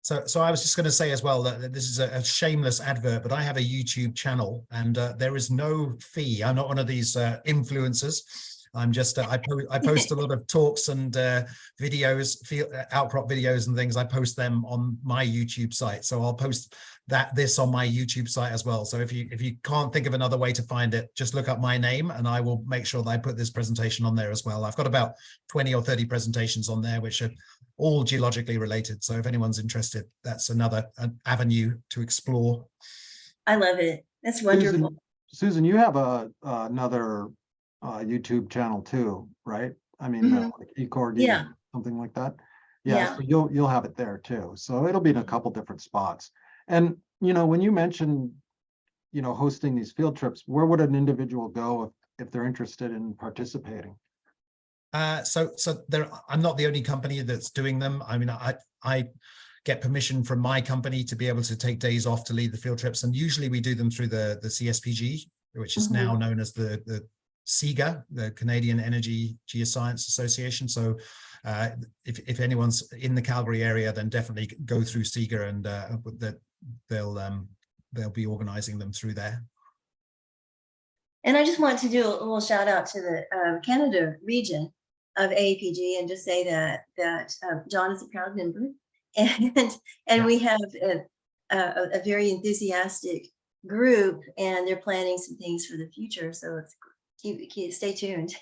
So I was just going to say as well that this is a shameless advert, but I have a YouTube channel, and there is no fee. I'm not one of these influencers. I'm just I post a lot of talks and videos, outcrop videos and things. I post them on my YouTube site, so I'll post this on my YouTube site as well. So if you can't think of another way to find it, just look up my name, and I will make sure that I put this presentation on there as well. I've got about 20 or 30 presentations on there, which are all geologically related. So if anyone's interested, that's another avenue to explore. I love it. That's wonderful. Susan, you have another YouTube channel too, right? I mean, like eCordy, yeah, something like that. Yeah, so you'll have it there too. So it'll be in a couple different spots. And when you mentioned, hosting these field trips, where would an individual go if they're interested in participating? So I'm not the only company that's doing them. I mean, I get permission from my company to be able to take days off to lead the field trips, and usually we do them through the CSPG, which is now known as the CEGA, the Canadian Energy Geoscience Association. So if anyone's in the Calgary area, then definitely go through CEGA, and they'll be organizing them through there. And I just want to do a little shout out to the Canada region of AAPG, and just say that John is a proud member, and we have a very enthusiastic group, and they're planning some things for the future. So let's stay tuned.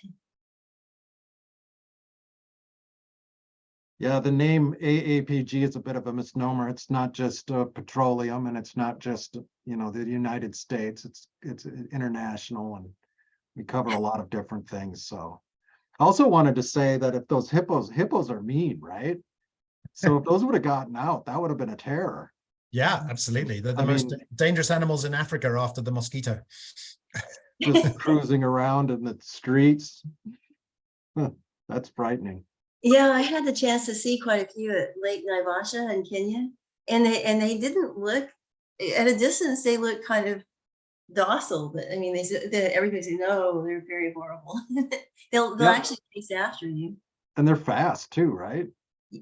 Yeah, the name AAPG is a bit of a misnomer. It's not just petroleum, and it's not just the United States. It's international, and we cover a lot of different things. So I also wanted to say that if those hippos are mean, right? So if those would have gotten out, that would have been a terror. Yeah, absolutely. They're the most dangerous animals in Africa after the mosquito. Just cruising around in the streets. That's frightening. Yeah, I had the chance to see quite a few at Lake Naivasha in Kenya, and they didn't look at a distance. They look kind of docile, but I mean, everybody's saying, no, they're very horrible. They'll Yeah, actually chase after you. and they're fast too, right? So,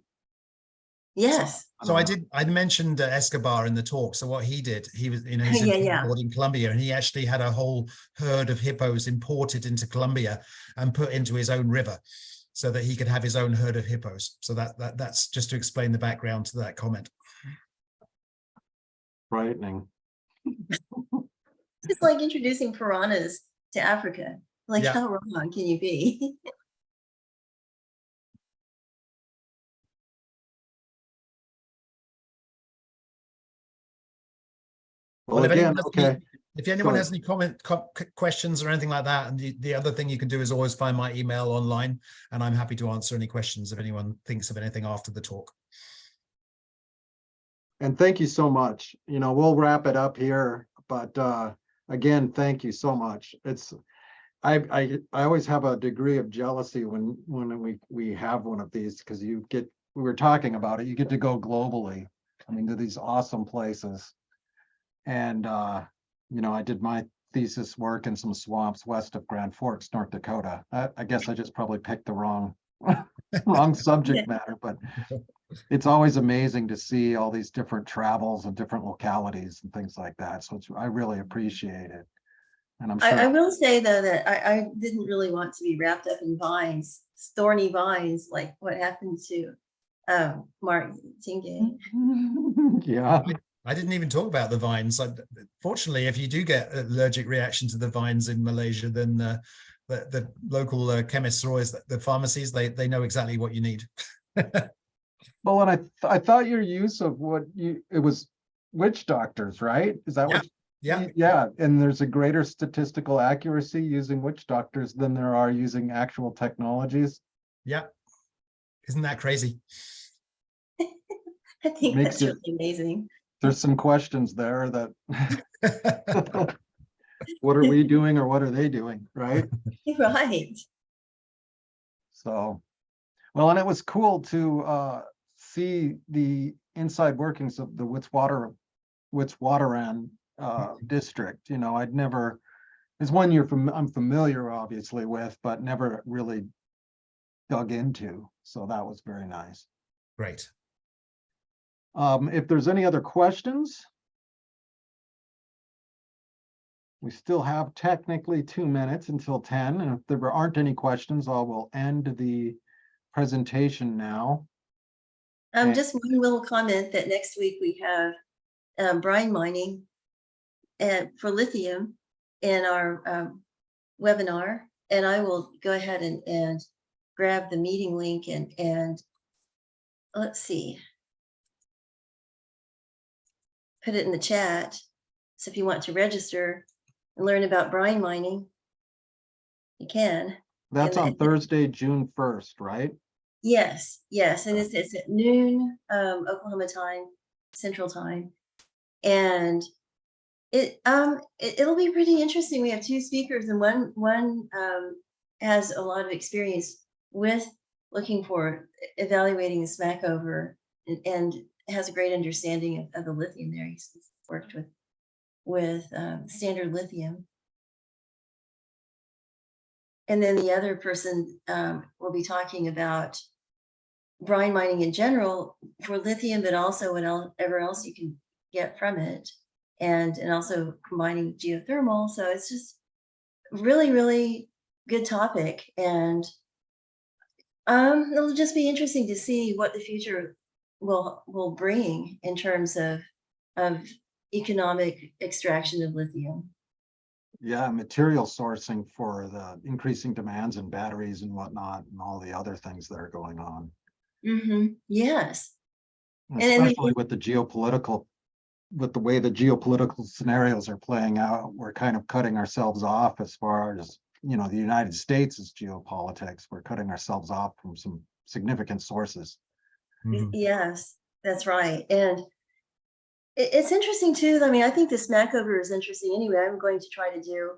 Yes. so I mentioned Escobar in the talk. So what he did, he was, he's Yeah. in Colombia, and he actually had a whole herd of hippos imported into Colombia and put into his own river so that he could have his own herd of hippos. So that's just to explain the background to that comment. Frightening. It's like introducing piranhas to Africa. Like, Yeah. how wrong can you be? Well, If again, anyone Go has any questions or anything like that, and the other thing you can do is always find my email online, and I'm happy to answer any questions if anyone thinks of anything after the talk. and thank you so much. We'll wrap it up here, but again, thank you so much. I always have a degree of jealousy when we have one of these, because we were talking about it, you get to go globally. I mean, to these awesome places. And I did my thesis work in some swamps west of Grand Forks, North Dakota. I guess I just probably picked the wrong subject matter, but it's always amazing to see all these different travels and different localities and things like that. So I really appreciate it. And I'm sure I will say though that I didn't really want to be wrapped up in vines, thorny vines, like what happened to Mark Tingay. yeah. I didn't even talk about the vines. Fortunately, if you do get allergic reaction to the vines in Malaysia, then the local chemists are always, the pharmacies, they know exactly what you need. Well, and I thought your use of it was witch doctors, right? Is that what? Yeah. Yeah, and there's a greater statistical accuracy using witch doctors than there are using actual technologies. Yeah. Isn't that crazy? I think that's really amazing. There's some questions there that what are we doing or what are they doing, right? Right. So, well, and it was cool to see the inside workings of the Witwatersrand district. I'd never, it's one I'm familiar obviously with, but never really dug into. So that was very nice. Great. If there's any other questions, we still have technically 2 minutes until 10. And if there aren't any questions, I will end the presentation now. Just one little comment that next week we have brine mining for lithium in our webinar, and I will go ahead and grab the meeting link and let's see, put it in the chat. So if you want to register and learn about brine mining, you can. That's on Thursday, June 1st, right? Yes, and it's at noon Oklahoma time, Central Time, and it'll be pretty interesting. We have two speakers, and one has a lot of experience with looking for evaluating the smackover and has a great understanding of the lithium there. He's worked with Standard Lithium. And then the other person will be talking about brine mining in general for lithium, but also whatever else you can get from it, and also combining geothermal. So it's just really, really good topic, and it'll just be interesting to see what the future will bring in terms of economic extraction of lithium. Yeah, material sourcing for the increasing demands in batteries and whatnot, and all the other things that are going on. Yes. Especially with the way the geopolitical scenarios are playing out, we're kind of cutting ourselves off as far as, the United States' geopolitics. We're cutting ourselves off from some significant sources. Yes, that's right. And it's interesting too. I mean, I think the smackover is interesting anyway. I'm going to try to do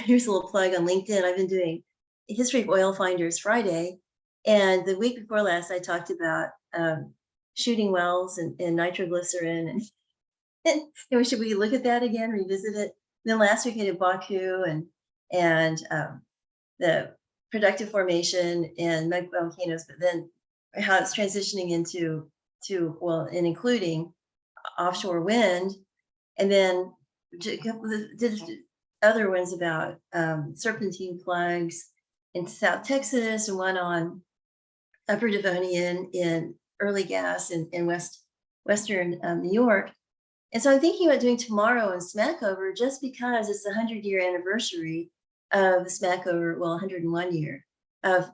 here's a little plug on LinkedIn. I've been doing History of Oil Finders Friday, And the week before last, I talked about shooting wells and nitroglycerin, and should we look at that again, revisit it? Then last week I did Baku and the productive formation and magma volcanoes, but then how it's transitioning into well, and including offshore wind, and then a couple of did other ones about serpentine plugs in South Texas, and one on Upper Devonian in early gas in western New York. And so I'm thinking about doing tomorrow in Smackover, just because it's the 100-year anniversary of the Smackover, well, 101 year of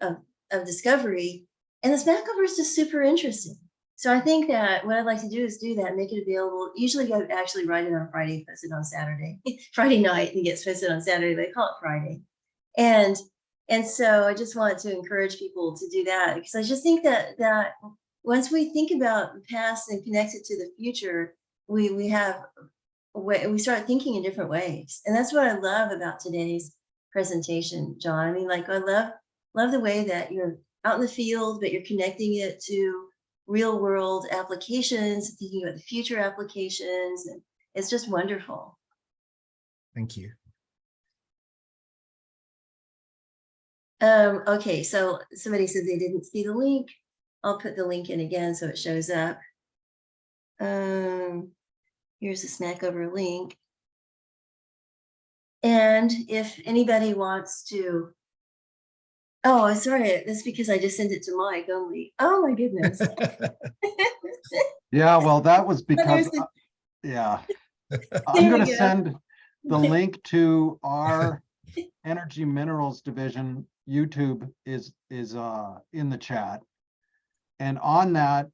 discovery. And the Smackover is just super interesting. So I think that what I'd like to do is do that, make it available. Usually I actually write it on Friday, post it on Saturday, Friday night, and it gets posted on Saturday. They call it Friday. And so I just want to encourage people to do that, because I just think that once we think about the past and connect it to the future, we have we start thinking in different ways. And that's what I love about today's presentation, John. I mean, like, I love the way that you're out in the field, but you're connecting it to real world applications, thinking about the future applications, and it's just wonderful. Thank you. Okay, so somebody said they didn't see the link. I'll put the link in again so it shows up. Here's the Smackover link. And if anybody wants to, oh, sorry, that's because I just sent it to Mike only. Oh my goodness. Yeah, well, that was because, the- yeah. There I'm we gonna go. send the link to our Energy Minerals Division YouTube is in the chat. And on that,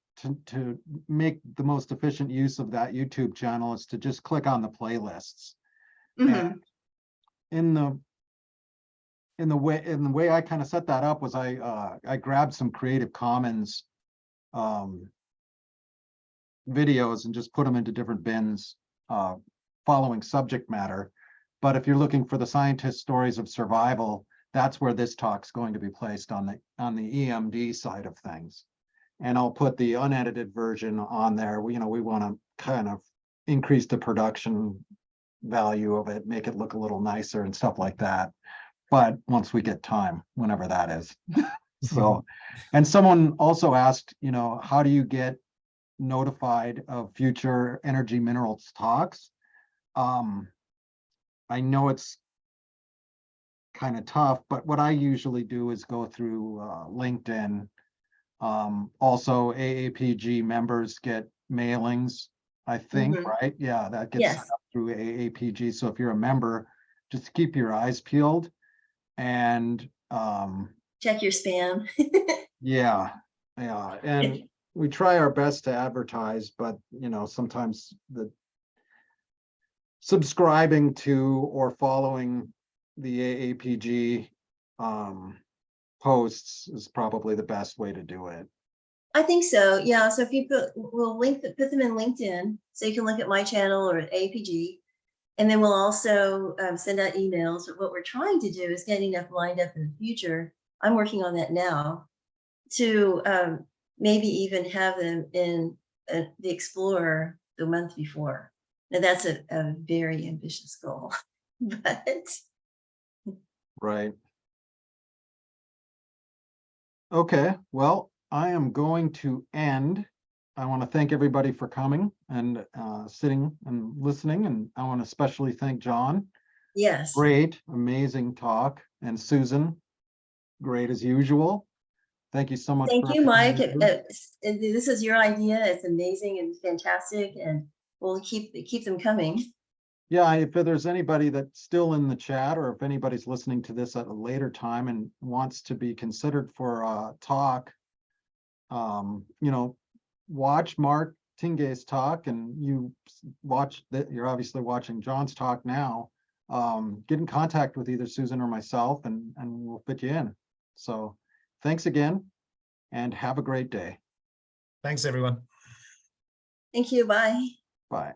to make the most efficient use of that YouTube channel is to just click on the playlists. Mhm. And in the way I kind of set that up was I grabbed some Creative Commons videos and just put them into different bins following subject matter. But if you're looking for the scientist stories of survival, that's where this talk's going to be placed on the EMD side of things. And I'll put the unedited version on there. We want to kind of increase the production value of it, make it look a little nicer and stuff like that. But once we get time, whenever that is. So, and someone also asked, how do you get notified of future energy minerals talks? I know it's kind of tough, but what I usually do is go through LinkedIn. Also, AAPG members get mailings, I think, right? Yeah, that gets set up through AAPG. So if you're a member, just keep your eyes peeled and Check your spam. yeah. And we try our best to advertise, but sometimes the subscribing to or following the AAPG posts is probably the best way to do it. I think so. Yeah. So if you we'll put them in LinkedIn, so you can look at my channel or at APG, and then we'll also send out emails. But what we're trying to do is get enough lined up in the future. I'm working on that now to maybe even have them in the Explorer the month before. Now that's a very ambitious goal, but right. Okay, well, I am going to end. I want to thank everybody for coming and sitting and listening, and I want to especially thank John. Yes. Great, amazing talk, and Susan, great as usual. Thank you so much. Thank you, Mike. This is your idea. It's amazing and fantastic, and we'll keep them coming. Yeah, if there's anybody that's still in the chat, or if anybody's listening to this at a later time and wants to be considered for a talk, watch Mark Tingay's talk, and you watch that. You're obviously watching John's talk now. Get in contact with either Susan or myself, and we'll fit you in. So thanks again, and have a great day. Thanks, everyone. Thank you. Bye. Bye.